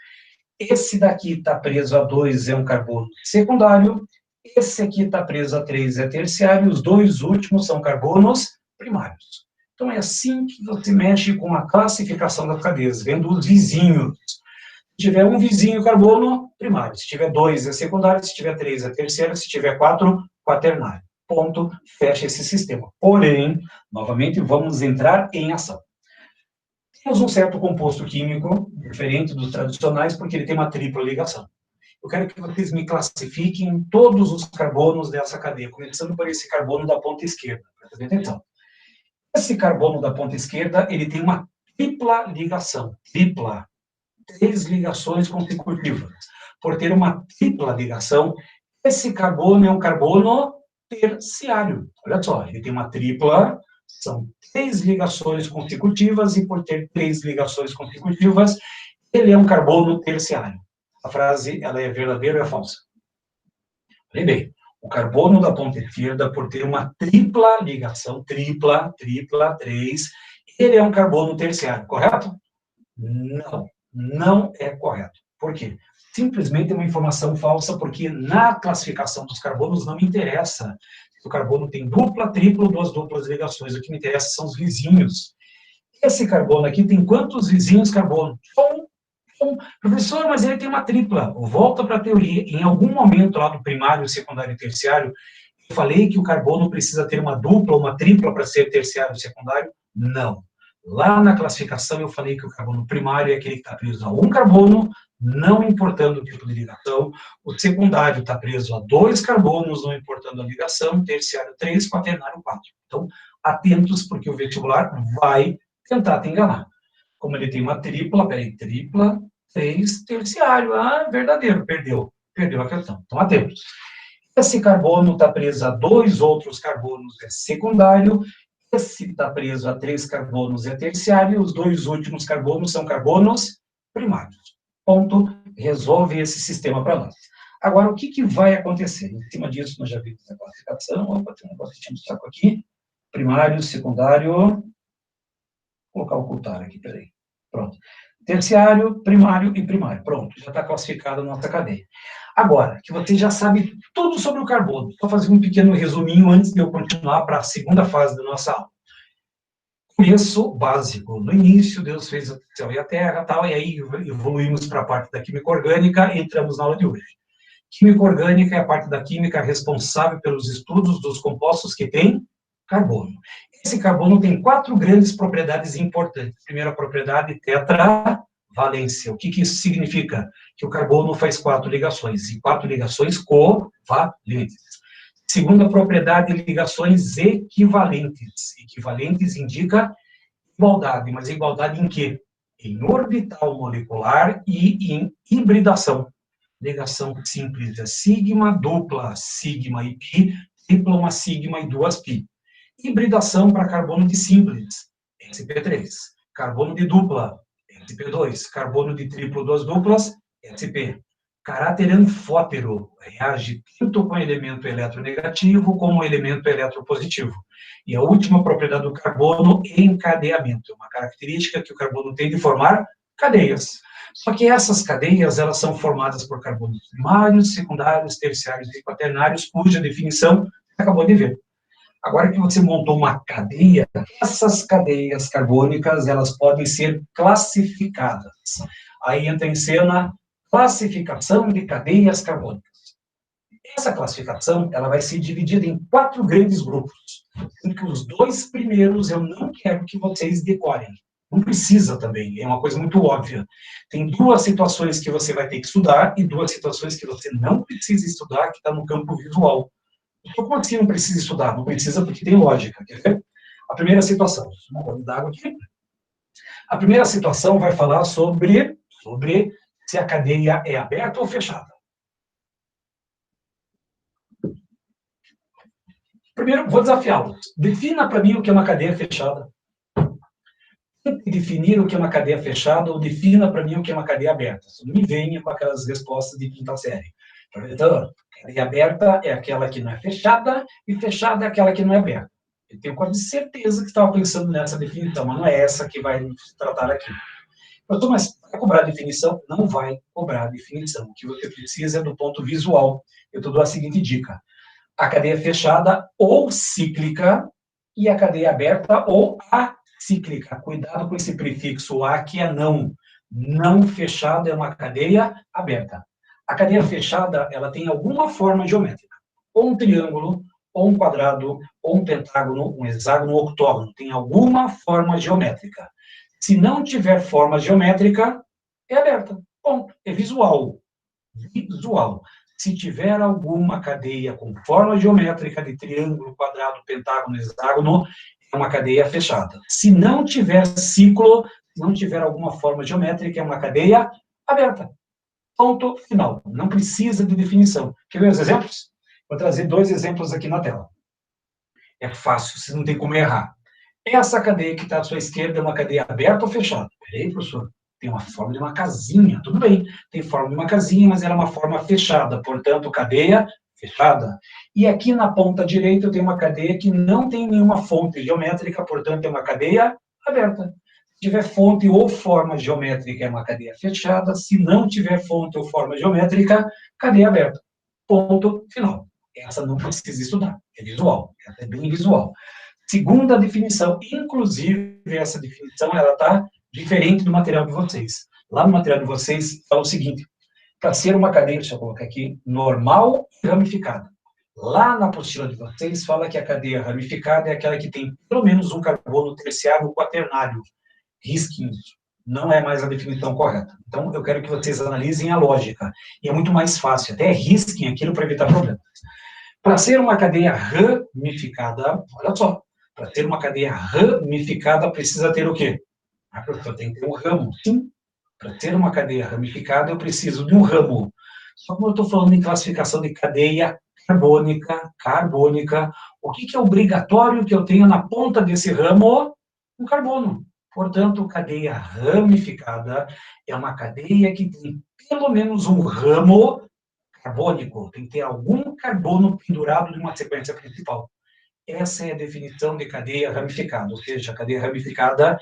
[SPEAKER 1] Esse daqui está preso a 2, é um carbono secundário. Esse aqui está preso a 3, é terciário. Os 2 últimos são carbonos primários. Então, é assim que você mexe com a classificação das cadeias, vendo os vizinhos. Se tiver um vizinho carbono, primário. Se tiver 2, é secundário. Se tiver 3, é terciário. Se tiver 4, quaternário. Ponto, fecha esse sistema. Porém, novamente, vamos entrar em ação. Temos um certo composto químico, diferente dos tradicionais, porque ele tem uma tripla ligação. Eu quero que vocês me classifiquem todos os carbonos dessa cadeia, começando por esse carbono da ponta esquerda. Presta atenção. Esse carbono da ponta esquerda, ele tem uma tripla ligação. Tripla. 3 ligações consecutivas. Por ter uma tripla ligação, esse carbono é um carbono terciário. Olha só, ele tem uma tripla, são 3 ligações consecutivas, e por ter 3 ligações consecutivas, ele é um carbono terciário. A frase, ela é verdadeira ou é falsa? Bem, o carbono da ponta esquerda, por ter uma tripla ligação, tripla, 3, ele é um carbono terciário, correto? Não, não é correto. Por quê? Simplesmente é uma informação falsa, porque na classificação dos carbonos não me interessa O carbono tem dupla, triplo, duas duplas ligações. O que me interessa são os vizinhos. Esse carbono aqui tem quantos vizinhos carbono? Professor, mas ele tem uma tripla. Volta para a teoria. Em algum momento lá do primário, secundário e terciário, eu falei que o carbono precisa ter uma dupla, uma tripla para ser terciário e secundário? Não. Lá na classificação eu falei que o carbono primário é aquele que está preso a um carbono, não importando o tipo de ligação. O secundário está preso a 2 carbonos, não importando a ligação. Terciário 3, quaternário 4. Então, atentos, porque o vestibular vai tentar te enganar. Como ele tem uma tripla, tripla, 3, terciário. Ah, verdadeiro, perdeu a questão. Então, atentos. Esse carbono está preso a 2 outros carbonos, é secundário. Esse está preso a 3 carbonos, é terciário. Os 2 últimos carbonos são carbonos primários. Ponto. Resolve esse sistema para nós. Agora, o que vai acontecer? Em cima disso, nós já vimos a classificação. Opa, tem um negócio de saco aqui. Primário, secundário. Vou colocar o ocultar aqui, peraí. Pronto. Terciário, primário e primário. Pronto, já está classificada a nossa cadeia. Agora, que você já sabe tudo sobre o carbono, vou fazer um pequeno resuminho antes de eu continuar para a segunda fase da nossa aula. Começo básico. No início, Deus fez o céu e a terra, tal, e aí evoluímos para a parte da química orgânica e entramos na aula de hoje. Química orgânica é a parte da química responsável pelos estudos dos compostos que têm carbono. Esse carbono tem 4 grandes propriedades importantes. Primeira propriedade, tetravalência. O que isso significa? Que o carbono faz 4 ligações, e 4 ligações covalentes. Segunda propriedade, ligações equivalentes. Equivalentes indica igualdade, mas igualdade em quê? Em orbital molecular e em hibridação. Ligação simples é sigma, dupla, sigma e pi, tripla, uma sigma e 2 pi. Hibridação para carbono de simples, sp3. Carbono de dupla, sp2. Carbono de triplo, 2 duplas, sp. Caráter anfótero, reage tanto com elemento eletronegativo como elemento eletropositivo. E a última propriedade do carbono, encadeamento. Uma característica que o carbono tem de formar cadeias. Só que essas cadeias, elas são formadas por carbonos primários, secundários, terciários e quaternários, cuja definição você acabou de ver. Agora que você montou uma cadeia, essas cadeias carbônicas, elas podem ser classificadas. Aí entra em cena classificação de cadeias carbônicas. Essa classificação, ela vai ser dividida em 4 grandes grupos, sendo que os 2 primeiros eu não quero que vocês decorem. Não precisa também, é uma coisa muito óbvia. Tem 2 situações que você vai ter que estudar e 2 situações que você não precisa estudar, que está no campo visual. Então, como assim não precisa estudar? Não precisa porque tem lógica, quer ver? A primeira situação, um gole d'água aqui. A primeira situação vai falar sobre se a cadeia é aberta ou fechada. Primeiro, vou desafiá-los. Defina para mim o que é uma cadeia fechada. Definir o que é uma cadeia fechada ou defina para mim o que é uma cadeia aberta. Não me venha com aquelas respostas de quinta série. Então, cadeia aberta é aquela que não é fechada e fechada é aquela que não é aberta. Eu tenho quase certeza que estava pensando nessa definição, mas não é essa que vai tratar aqui. Mas vai cobrar definição? Não vai cobrar definição. O que você precisa é do ponto visual. Eu te dou a seguinte dica. A cadeia fechada ou cíclica e a cadeia aberta ou acíclica. Cuidado com esse prefixo a, que é não. Não fechada é uma cadeia aberta. A cadeia fechada, ela tem alguma forma geométrica. Ou um triângulo, ou um quadrado, ou um pentágono, um hexágono, um octógono. Tem alguma forma geométrica. Se não tiver forma geométrica, é aberta. Ponto. É visual. Visual. Se tiver alguma cadeia com forma geométrica de triângulo, quadrado, pentágono, hexágono, é uma cadeia fechada. Se não tiver ciclo, se não tiver alguma forma geométrica, é uma cadeia aberta. Ponto final. Não precisa de definição. Quer ver os exemplos? Vou trazer 2 exemplos aqui na tela. É fácil, você não tem como errar. Essa cadeia que está à sua esquerda é uma cadeia aberta ou fechada? Peraí, professor. Tem uma forma de uma casinha. Tudo bem, tem forma de uma casinha, mas ela é uma forma fechada. Portanto, cadeia fechada. E aqui na ponta direita eu tenho uma cadeia que não tem nenhuma fonte geométrica, portanto, é uma cadeia aberta. Se tiver fonte ou forma geométrica, é uma cadeia fechada. Se não tiver fonte ou forma geométrica, cadeia aberta. Ponto final. Essa não precisa estudar. É visual, é bem visual. Segunda definição, inclusive essa definição, ela está diferente do material de vocês. Lá no material de vocês, fala o seguinte, para ser uma cadeia, deixa eu colocar aqui, normal e ramificada. Lá na apostila de vocês, fala que a cadeia ramificada é aquela que tem pelo menos um carbono terciário quaternário. Risquem isso. Não é mais a definição correta. Então, eu quero que vocês analisem a lógica. E é muito mais fácil. Até risquem aquilo para evitar problemas. Para ser uma cadeia ramificada, olha só, para ter uma cadeia ramificada, precisa ter o quê? Ah, professor, tem que ter um ramo. Sim, para ter uma cadeia ramificada, eu preciso de um ramo. Só que eu estou falando em classificação de cadeia carbônica, o que é obrigatório que eu tenha na ponta desse ramo? Um carbono. Portanto, cadeia ramificada é uma cadeia que tem pelo menos um ramo carbônico, tem que ter algum carbono pendurado de uma sequência principal. Essa é a definição de cadeia ramificada, ou seja, a cadeia ramificada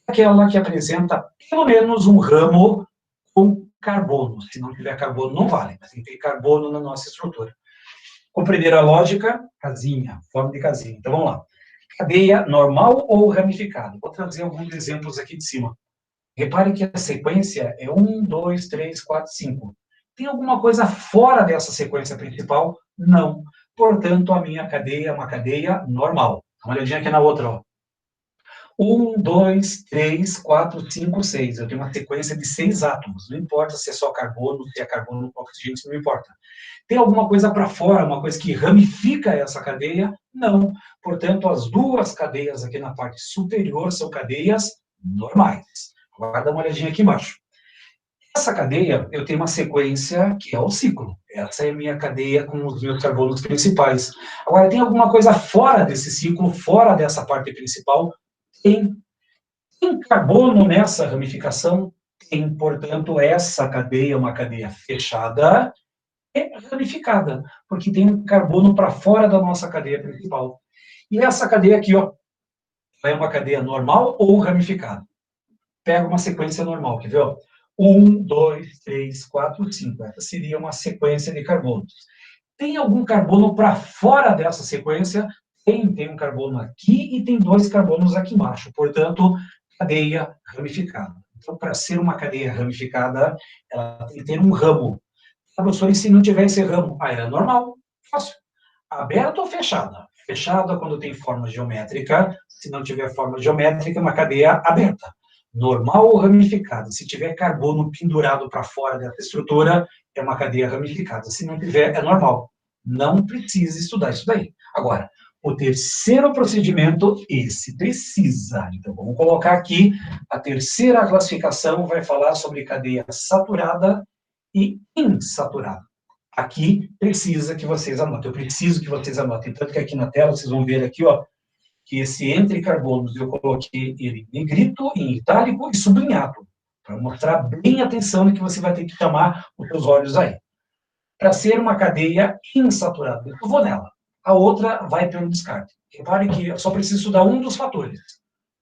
[SPEAKER 1] é aquela que apresenta pelo menos um ramo com carbono. Se não tiver carbono, não vale, mas tem que ter carbono na nossa estrutura. Compreenderam a lógica? Casinha, forma de casinha. Então, vamos lá. Cadeia normal ou ramificada? Vou trazer alguns exemplos aqui de cima. Repare que a sequência é 1, 2, 3, 4, 5. Tem alguma coisa fora dessa sequência principal? Não. Portanto, a minha cadeia é uma cadeia normal. Dá uma olhadinha aqui na outra, ó. 1, 2, 3, 4, 5, 6. Eu tenho uma sequência de 6 átomos. Não importa se é só carbono, se é carbono com oxigênio, isso não importa. Tem alguma coisa para fora, uma coisa que ramifica essa cadeia? Não. Portanto, as duas cadeias aqui na parte superior são cadeias normais. Agora dá uma olhadinha aqui embaixo. Essa cadeia, eu tenho uma sequência que é o ciclo. Essa é a minha cadeia com os meus carbonos principais. Agora, tem alguma coisa fora desse ciclo, fora dessa parte principal? Tem. Tem carbono nessa ramificação? Tem. Portanto, essa cadeia é uma cadeia fechada e ramificada, porque tem um carbono para fora da nossa cadeia principal. E essa cadeia aqui, ó, é uma cadeia normal ou ramificada? Pega uma sequência normal, quer ver? Ó? 1, 2, 3, 4, 5. Essa seria uma sequência de carbonos. Tem algum carbono para fora dessa sequência? Tem um carbono aqui e tem 2 carbonos aqui embaixo. Portanto, cadeia ramificada. Então, para ser uma cadeia ramificada, ela tem que ter um ramo. Ah, professor, e se não tiver esse ramo? Ah, é normal, fácil. Aberta ou fechada? Fechada quando tem forma geométrica. Se não tiver forma geométrica, é uma cadeia aberta. Normal ou ramificada? Se tiver carbono pendurado para fora dessa estrutura, é uma cadeia ramificada. Se não tiver, é normal. Não precisa estudar isso daí. Agora, o terceiro procedimento, esse precisa. Então, vamos colocar aqui, a terceira classificação vai falar sobre cadeia saturada e insaturada. Aqui precisa que vocês anotem, eu preciso que vocês anotem. Tanto que aqui na tela, vocês vão ver aqui, ó, que esse entre carbonos eu coloquei ele em negrito, em itálico e sublinhado, para mostrar bem a atenção que você vai ter que chamar os seus olhos aí. Para ser uma cadeia insaturada, eu vou nela. A outra vai pelo descarte. Repare que eu só preciso estudar um dos fatores.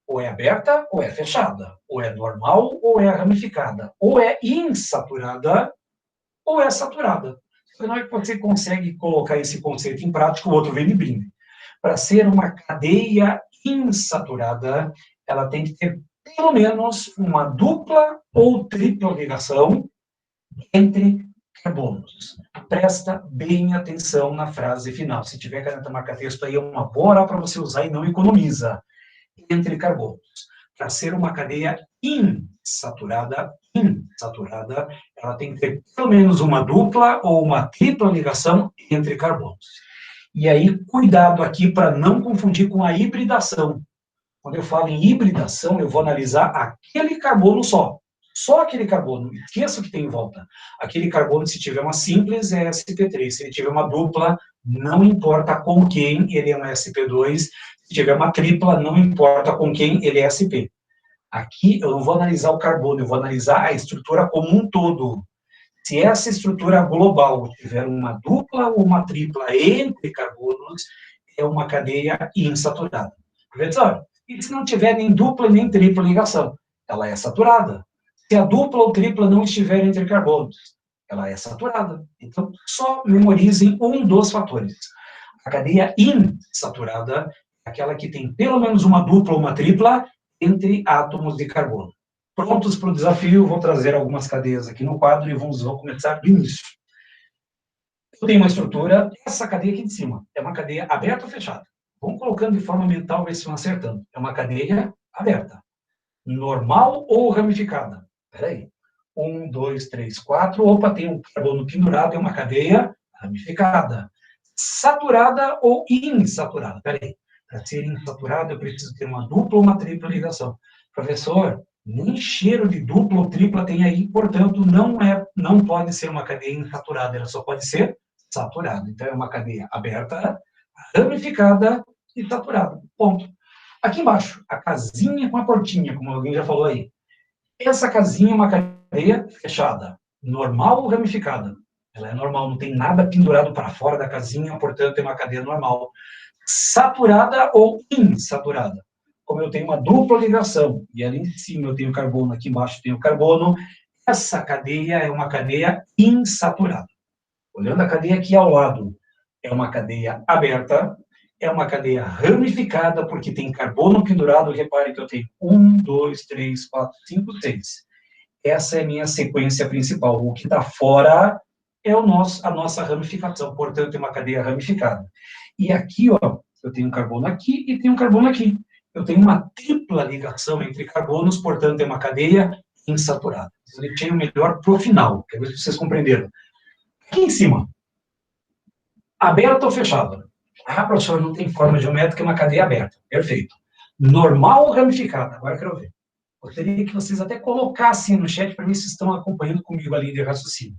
[SPEAKER 1] Ou é aberta, ou é fechada. Ou é normal, ou é ramificada. Ou é insaturada, ou é saturada. Na hora que você consegue colocar esse conceito em prática, o outro vem de brinde. Para ser uma cadeia insaturada, ela tem que ter pelo menos uma dupla ou tripla ligação entre carbonos. Presta bem atenção na frase final. Se tiver caneta marca-texto aí, é uma boa hora para você usar e não economiza. Entre carbonos. Para ser uma cadeia insaturada, ela tem que ter pelo menos uma dupla ou uma tripla ligação entre carbonos. E aí, cuidado aqui para não confundir com a hibridação. Quando eu falo em hibridação, eu vou analisar aquele carbono só. Só aquele carbono. Esqueça o que tem em volta. Aquele carbono, se tiver uma simples, é sp3. Se ele tiver uma dupla, não importa com quem ele é um sp2. Se tiver uma tripla, não importa com quem ele é sp. Aqui eu não vou analisar o carbono, eu vou analisar a estrutura como um todo. Se essa estrutura global tiver uma dupla ou uma tripla entre carbonos, é uma cadeia insaturada. Professor, e se não tiver nem dupla nem tripla ligação? Ela é saturada. Se a dupla ou tripla não estiver entre carbonos, ela é saturada. Então, só memorizem um dos fatores. A cadeia insaturada é aquela que tem pelo menos uma dupla ou uma tripla entre átomos de carbono. Prontos para o desafio, vou trazer algumas cadeias aqui no quadro e vamos começar do início. Eu tenho uma estrutura, essa cadeia aqui de cima é uma cadeia aberta ou fechada? Vamos colocando de forma mental, ver se vão acertando. É uma cadeia aberta. Normal ou ramificada? Espera aí. 1, 2, 3, 4. Opa, tem um carbono pendurado, é uma cadeia ramificada. Saturada ou insaturada? Espera aí. Para ser insaturada, eu preciso ter uma dupla ou uma tripla ligação. Professor, nem cheiro de dupla ou tripla tem aí, portanto, não pode ser uma cadeia insaturada, ela só pode ser saturada. Então, é uma cadeia aberta, ramificada e saturada. Ponto. Aqui embaixo, a casinha com a portinha, como alguém já falou aí. Essa casinha é uma cadeia fechada, normal ou ramificada? Ela é normal, não tem nada pendurado para fora da casinha, portanto, é uma cadeia normal. Saturada ou insaturada? Como eu tenho uma dupla ligação, e ali em cima eu tenho carbono, aqui embaixo eu tenho carbono, essa cadeia é uma cadeia insaturada. Olhando a cadeia aqui ao lado, é uma cadeia aberta, é uma cadeia ramificada, porque tem carbono pendurado. Repare que eu tenho 1, 2, 3, 4, 5, 6. Essa é a minha sequência principal. O que está fora é a nossa ramificação, portanto, é uma cadeia ramificada. E aqui, ó, eu tenho um carbono aqui e tenho um carbono aqui. Eu tenho uma tripla ligação entre carbonos, portanto, é uma cadeia insaturada. Eu deixei o melhor para o final, quero ver se vocês compreenderam. Aqui em cima, aberta ou fechada? Ah, professor, não tem forma geométrica, é uma cadeia aberta. Perfeito. Normal ou ramificada? Agora eu quero ver. Gostaria que vocês até colocassem no chat para ver se estão acompanhando comigo a linha de raciocínio.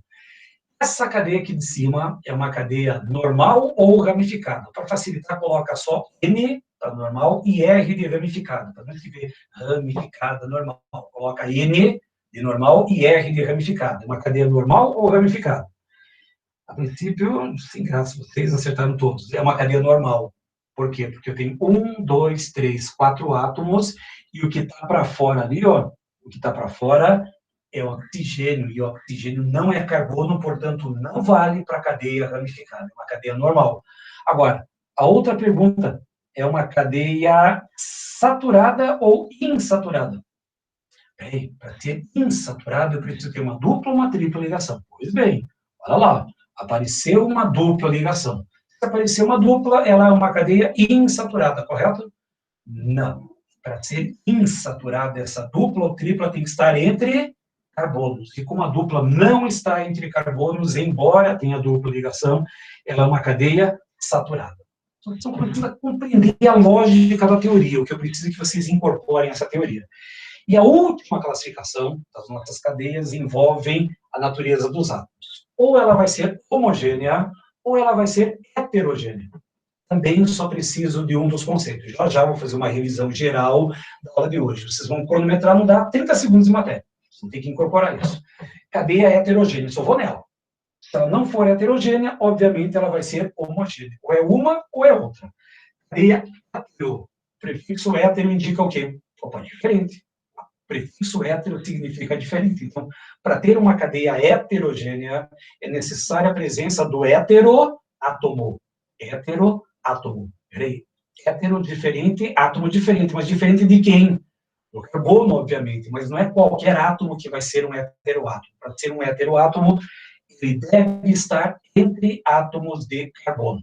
[SPEAKER 1] Essa cadeia aqui de cima é uma cadeia normal ou ramificada? Para facilitar, coloca só N, tá, normal, e R de ramificada. Para não escrever ramificada, normal. Coloca N de normal e R de ramificada. É uma cadeia normal ou ramificada? A princípio, sem graça, vocês acertaram todos. É uma cadeia normal. Por quê? Porque eu tenho 1, 2, 3, 4 átomos, e o que está para fora ali, ó, o que está para fora é oxigênio, e o oxigênio não é carbono, portanto, não vale para a cadeia ramificada, é uma cadeia normal. Agora, a outra pergunta é uma cadeia saturada ou insaturada? Bem, para ser insaturada, eu preciso ter uma dupla ou uma tripla ligação. Pois bem, olha lá, apareceu uma dupla ligação. Se aparecer uma dupla, ela é uma cadeia insaturada, correto? Não. Para ser insaturada, essa dupla ou tripla tem que estar entre carbonos. E como a dupla não está entre carbonos, embora tenha dupla ligação, ela é uma cadeia saturada. Então, precisa compreender a lógica da teoria, o que eu preciso é que vocês incorporem essa teoria. E a última classificação das nossas cadeias envolve a natureza dos átomos. Ou ela vai ser homogênea, ou ela vai ser heterogênea. Também só preciso de um dos conceitos. Já vou fazer uma revisão geral da aula de hoje. Vocês vão cronometrar, não dá 30 segundos de matéria. Vocês vão ter que incorporar isso. Cadeia heterogênea, só vou nela. Se ela não for heterogênea, obviamente ela vai ser homogênea. Ou é uma ou é outra. Cadeia hetero. O prefixo hétero indica o quê? Opa, diferente. Prefixo hétero significa diferente. Então, para ter uma cadeia heterogênea, é necessária a presença do heteroátomo. Heteroátomo. Peraí. Hétero diferente, átomo diferente. Mas diferente de quem? Do carbono, obviamente. Mas não é qualquer átomo que vai ser um heteroátomo. Para ser um heteroátomo, ele deve estar entre átomos de carbono.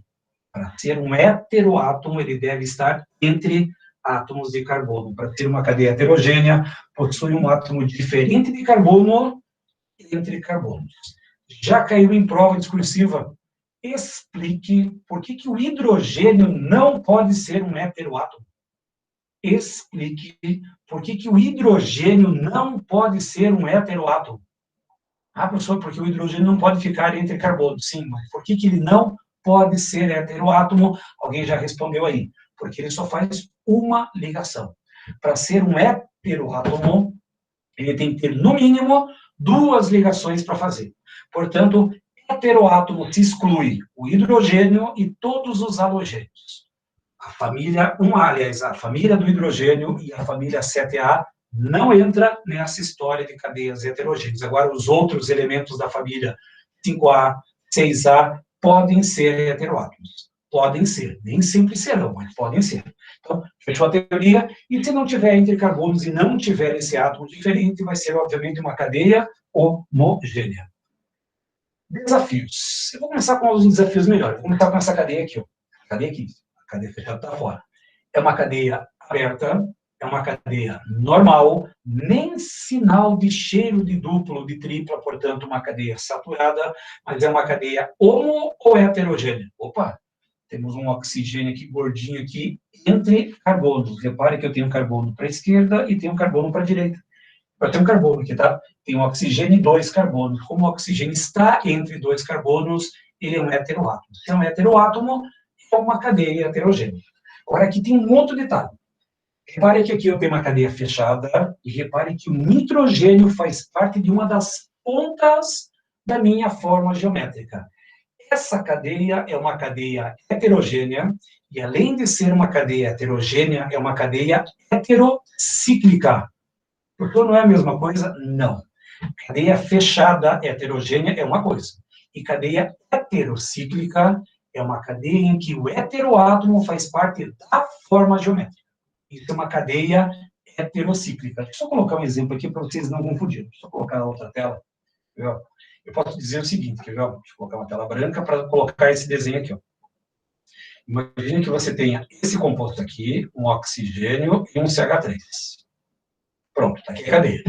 [SPEAKER 1] Para ser um heteroátomo, ele deve estar entre átomos de carbono. Para ter uma cadeia heterogênea, possui um átomo diferente de carbono entre carbonos. Já caiu em prova discursiva? Explique por que o hidrogênio não pode ser um heteroátomo. Explique por que o hidrogênio não pode ser um heteroátomo. Ah, professor, porque o hidrogênio não pode ficar entre carbonos. Sim, mas por que ele não pode ser heteroátomo? Alguém já respondeu aí. Porque ele só faz uma ligação. Para ser um heteroátomo, ele tem que ter, no mínimo, 2 ligações para fazer. Portanto, heteroátomo se exclui o hidrogênio e todos os halogênios. A família 1A, aliás, a família do hidrogênio e a família 7A não entra nessa história de cadeias heterogêneas. Agora, os outros elementos da família 5A, 6A, podem ser heteroátomos. Podem ser, nem sempre serão, mas podem ser. Então, fechou a teoria, e se não tiver entre carbonos e não tiver esse átomo diferente, vai ser, obviamente, uma cadeia homogênea. Desafios. Eu vou começar com alguns desafios melhores. Vou começar com essa cadeia aqui, ó. Cadeia aqui. A cadeia fechada está fora. É uma cadeia aberta, é uma cadeia normal, nem sinal de cheiro de duplo, de tripla, portanto, uma cadeia saturada, mas é uma cadeia homo ou heterogênea? Opa, temos um oxigênio aqui, gordinho aqui, entre carbonos. Repare que eu tenho um carbono para a esquerda e tenho um carbono para a direita. Eu tenho um carbono aqui, tá? Tem um oxigênio e 2 carbonos. Como o oxigênio está entre 2 carbonos, ele é um heteroátomo. Se é um heteroátomo, é uma cadeia heterogênea. Agora, aqui tem um outro detalhe. Repare que aqui eu tenho uma cadeia fechada, e repare que o nitrogênio faz parte de uma das pontas da minha forma geométrica. Essa cadeia é uma cadeia heterogênea, e além de ser uma cadeia heterogênea, é uma cadeia heterocíclica. Porque não é a mesma coisa? Não. Cadeia fechada heterogênea é uma coisa. E cadeia heterocíclica é uma cadeia em que o heteroátomo faz parte da forma geométrica. Isso é uma cadeia heterocíclica. Deixa eu só colocar um exemplo aqui para vocês não confundirem. Deixa eu colocar a outra tela. Eu posso dizer o seguinte, quer ver? Deixa eu colocar uma tela branca para colocar esse desenho aqui. Ó. Imagine que você tenha esse composto aqui, um oxigênio e um CH3. Pronto, está aqui a cadeia.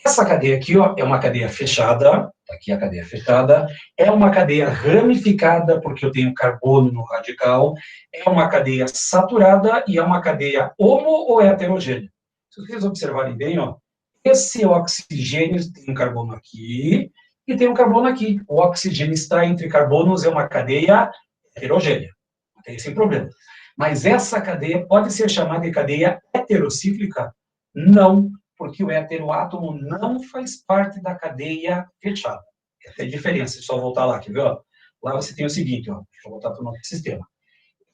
[SPEAKER 1] Essa cadeia aqui, ó, é uma cadeia fechada, aqui a cadeia fechada, é uma cadeia ramificada, porque eu tenho carbono no radical, é uma cadeia saturada e é uma cadeia homo ou heterogênea. Se vocês observarem bem, ó, esse oxigênio tem um carbono aqui e tem um carbono aqui. O oxigênio está entre carbonos, é uma cadeia heterogênea, não tem sem problema. Mas essa cadeia pode ser chamada de cadeia heterocíclica? Não, porque o heteroátomo não faz parte da cadeia fechada. Essa é a diferença, é só voltar lá, quer ver? Ó? Lá você tem o seguinte, ó, deixa eu voltar para o nosso sistema.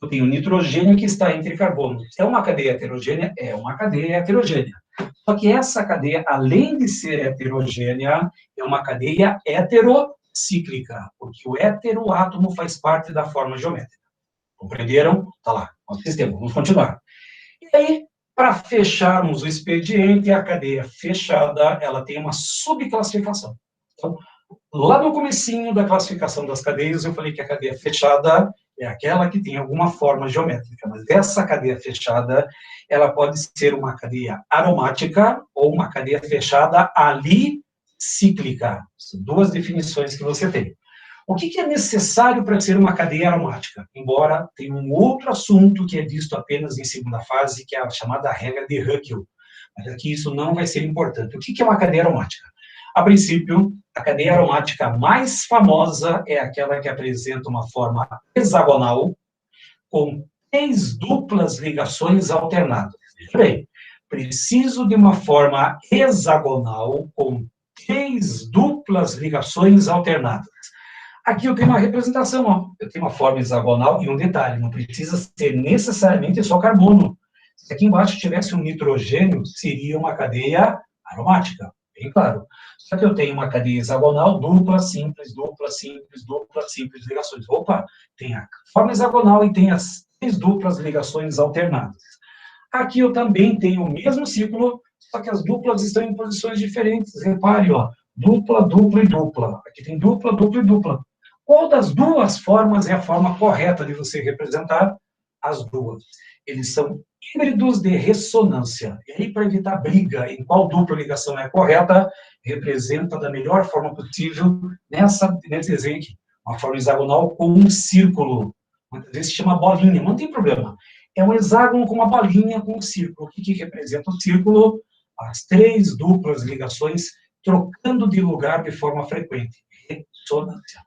[SPEAKER 1] Eu tenho nitrogênio que está entre carbonos. É uma cadeia heterogênea? É uma cadeia heterogênea. Só que essa cadeia, além de ser heterogênea, é uma cadeia heterocíclica, porque o heteroátomo faz parte da forma geométrica. Compreenderam? Tá lá, nosso sistema. Vamos continuar. E aí, para fecharmos o expediente, a cadeia fechada, ela tem uma subclassificação. Então, lá no comecinho da classificação das cadeias, eu falei que a cadeia fechada é aquela que tem alguma forma geométrica, mas essa cadeia fechada, ela pode ser uma cadeia aromática ou uma cadeia fechada alicíclica. São duas definições que você tem. O que é necessário para ser uma cadeia aromática? Embora tenha um outro assunto que é visto apenas em segunda fase, que é a chamada regra de Huckel. Mas aqui isso não vai ser importante. O que é uma cadeia aromática? A princípio, a cadeia aromática mais famosa é aquela que apresenta uma forma hexagonal com 3 duplas ligações alternadas. Veja bem, preciso de uma forma hexagonal com 3 duplas ligações alternadas. Aqui eu tenho uma representação, ó. Eu tenho uma forma hexagonal e um detalhe, não precisa ser necessariamente só carbono. Se aqui embaixo tivesse um nitrogênio, seria uma cadeia aromática, bem claro. Só que eu tenho uma cadeia hexagonal, dupla, simples, ligações. Opa, tem a forma hexagonal e tem as 3 duplas ligações alternadas. Aqui eu também tenho o mesmo ciclo, só que as duplas estão em posições diferentes. Repare, ó, dupla, dupla e dupla. Aqui tem dupla, dupla e dupla. Qual das duas formas é a forma correta de você representar as duas? Eles são híbridos de ressonância. E aí, para evitar briga em qual dupla ligação é correta, representa da melhor forma possível nesse desenho aqui. Uma forma hexagonal com um círculo. Muitas vezes se chama bolinha, não tem problema. É um hexágono com uma bolinha com um círculo. O que representa o círculo? As 3 duplas ligações trocando de lugar de forma frequente. Ressonância.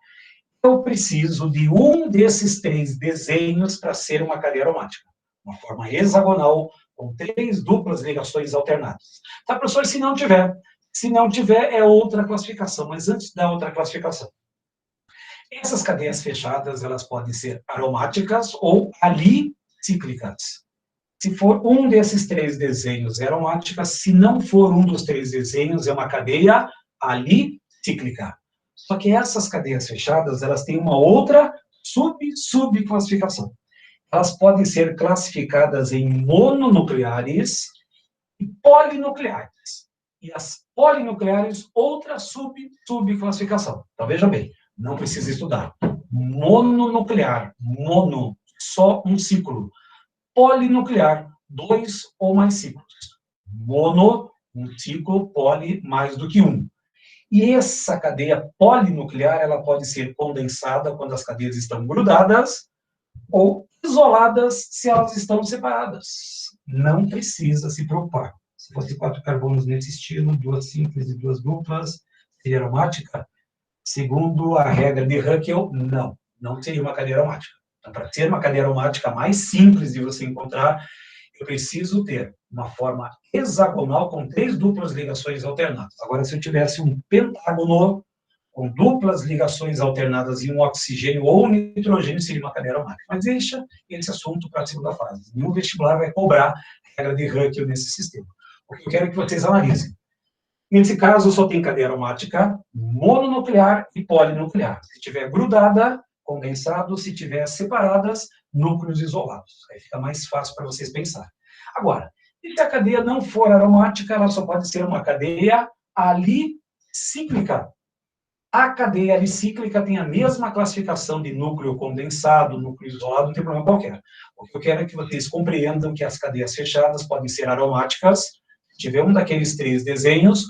[SPEAKER 1] Eu preciso de um desses 3 desenhos para ser uma cadeia aromática. Uma forma hexagonal com 3 duplas ligações alternadas. Tá, professor? Se não tiver. Se não tiver, é outra classificação. Mas antes da outra classificação. Essas cadeias fechadas, elas podem ser aromáticas ou alicíclicas. Se for um desses 3 desenhos, é aromática. Se não for um dos 3 desenhos, é uma cadeia alicíclica. Só que essas cadeias fechadas, elas têm uma outra subclassificação. Elas podem ser classificadas em mononucleares e polinucleares. E as polinucleares, outra subclassificação. Então, veja bem, não precisa estudar. Mononuclear, mono, só um ciclo. Polinuclear, 2 ou mais ciclos. Mono, um ciclo, poli, mais do que um. E essa cadeia polinuclear, ela pode ser condensada quando as cadeias estão grudadas ou isoladas se elas estão separadas. Não precisa se preocupar. Se fosse 4 carbonos nesse estilo, 2 simples e 2 duplas, seria aromática? Segundo a regra de Huckel, não seria uma cadeia aromática. Então, para ser uma cadeia aromática mais simples de você encontrar, eu preciso ter uma forma hexagonal com 3 duplas ligações alternadas. Agora, se eu tivesse um pentágono com duplas ligações alternadas e um oxigênio ou nitrogênio, seria uma cadeia aromática. Mas deixa esse assunto para a segunda fase. Nenhum vestibular vai cobrar a regra de Huckel nesse sistema. O que eu quero é que vocês analisem. Nesse caso, só tem cadeia aromática mononuclear e polinuclear. Se tiver grudada, condensado, se tiver separadas, núcleos isolados. Aí fica mais fácil para vocês pensarem. Agora, se a cadeia não for aromática, ela só pode ser uma cadeia alicíclica. A cadeia alicíclica tem a mesma classificação de núcleo condensado, núcleo isolado, não tem problema qualquer. O que eu quero é que vocês compreendam que as cadeias fechadas podem ser aromáticas, se tiver um daqueles 3 desenhos,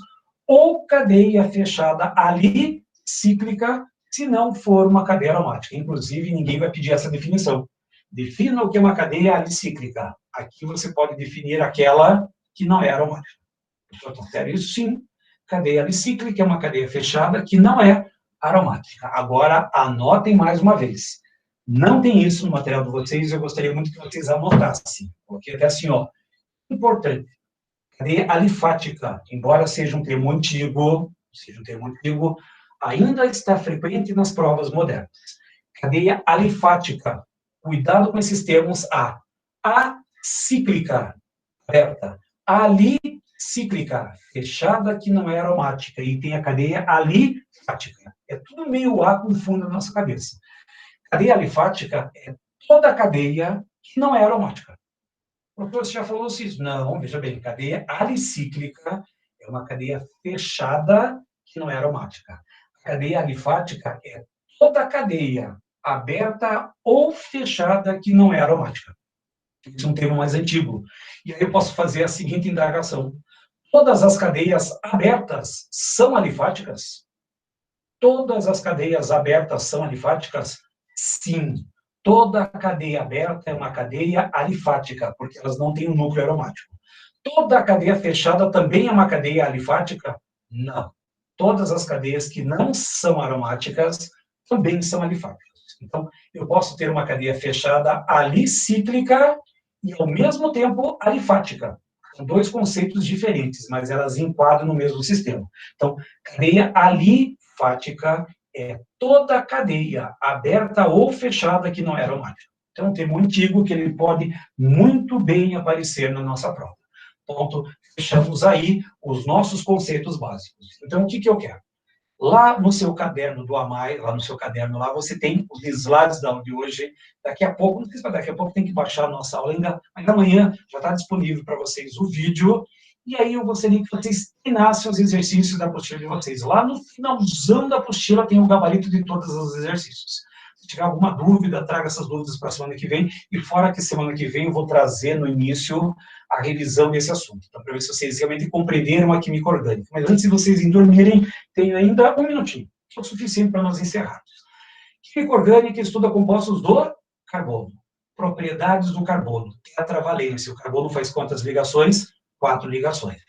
[SPEAKER 1] ou cadeia fechada alicíclica, se não for uma cadeia aromática. Inclusive, ninguém vai pedir essa definição. Defina o que é uma cadeia alicíclica. Aqui você pode definir aquela que não é aromática. Sério, isso sim. Cadeia alicíclica é uma cadeia fechada que não é aromática. Agora, anotem mais uma vez. Não tem isso no material de vocês, eu gostaria muito que vocês anotassem. Porque até assim, ó, importante. Cadeia alifática, embora seja um termo antigo, ainda está frequente nas provas modernas. Cadeia alifática. Cuidado com esses termos A. Acíclica, aberta. Alicíclica, fechada, que não é aromática. E tem a cadeia alifática. É tudo meio A com fundo na nossa cabeça. Cadeia alifática é toda cadeia que não é aromática. O professor já falou isso. Não, veja bem, cadeia alicíclica é uma cadeia fechada que não é aromática. A cadeia alifática é toda cadeia aberta ou fechada que não é aromática. Esse é um termo mais antigo. E aí eu posso fazer a seguinte indagação. Todas as cadeias abertas são alifáticas? Todas as cadeias abertas são alifáticas? Sim. Toda cadeia aberta é uma cadeia alifática, porque elas não têm um núcleo aromático. Toda cadeia fechada também é uma cadeia alifática? Não. Todas as cadeias que não são aromáticas também são alifáticas. Então, eu posso ter uma cadeia fechada alicíclica e, ao mesmo tempo, alifática. São 2 conceitos diferentes, mas elas enquadram no mesmo sistema. Então, cadeia alifática é toda cadeia, aberta ou fechada, que não é aromática. Então, é um termo antigo que ele pode muito bem aparecer na nossa prova. Ponto. Fechamos aí os nossos conceitos básicos. Então, o que eu quero? Lá no seu caderno do AMAI, lá no seu caderno, lá você tem os slides da aula de hoje. Daqui a pouco, não sei se daqui a pouco tem que baixar a nossa aula ainda, mas amanhã já está disponível para vocês o vídeo. E aí eu gostaria que vocês treinassem os exercícios da apostila de vocês. Lá no finalzão da apostila tem o gabarito de todos os exercícios. Se tiver alguma dúvida, traga essas dúvidas para a semana que vem. E fora que semana que vem eu vou trazer no início a revisão desse assunto. Então, para ver se vocês realmente compreenderam a química orgânica. Mas antes de vocês dormirem, tenho ainda 1 minutinho, que é o suficiente para nós encerrarmos. Química orgânica estuda compostos do carbono. Propriedades do carbono. Tetravalência. O carbono faz quantas ligações? 4 ligações.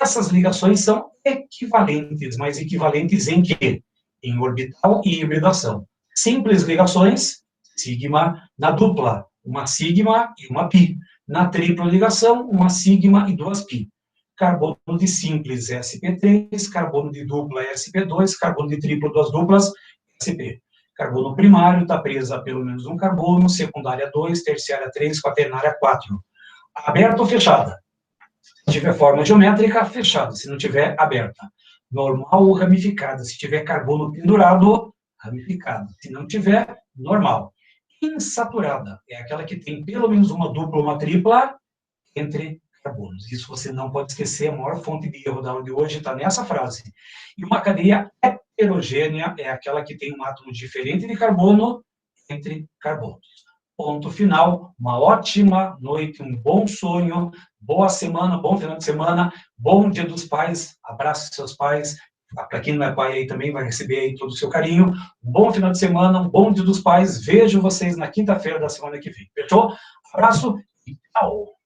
[SPEAKER 1] Essas ligações são equivalentes, mas equivalentes em quê? Em orbital e hibridação. Simples ligações, sigma. Na dupla, uma sigma e uma pi. Na tripla ligação, uma sigma e 2 pi. Carbono de simples sp3, carbono de dupla sp2, carbono de triplo, 2 duplas, sp. Carbono primário está preso a pelo menos um carbono, secundária 2, terciária 3, quaternária 4. Aberta ou fechada? Se tiver forma geométrica, fechada. Se não tiver, aberta. Normal ou ramificada. Se tiver carbono pendurado, ramificada. Se não tiver, normal. Insaturada é aquela que tem pelo menos uma dupla ou uma tripla entre carbonos. Isso você não pode esquecer, a maior fonte de erro da aula de hoje está nessa frase. E uma cadeia heterogênea é aquela que tem um átomo diferente de carbono entre carbonos. Ponto final, uma ótima noite, um bom sonho, boa semana, bom final de semana, bom Dia dos Pais, abraço seus pais, para quem não é pai aí também vai receber aí todo o seu carinho, um bom final de semana, um bom Dia dos Pais, vejo vocês na quinta-feira da semana que vem, fechou? Abraço e tchau!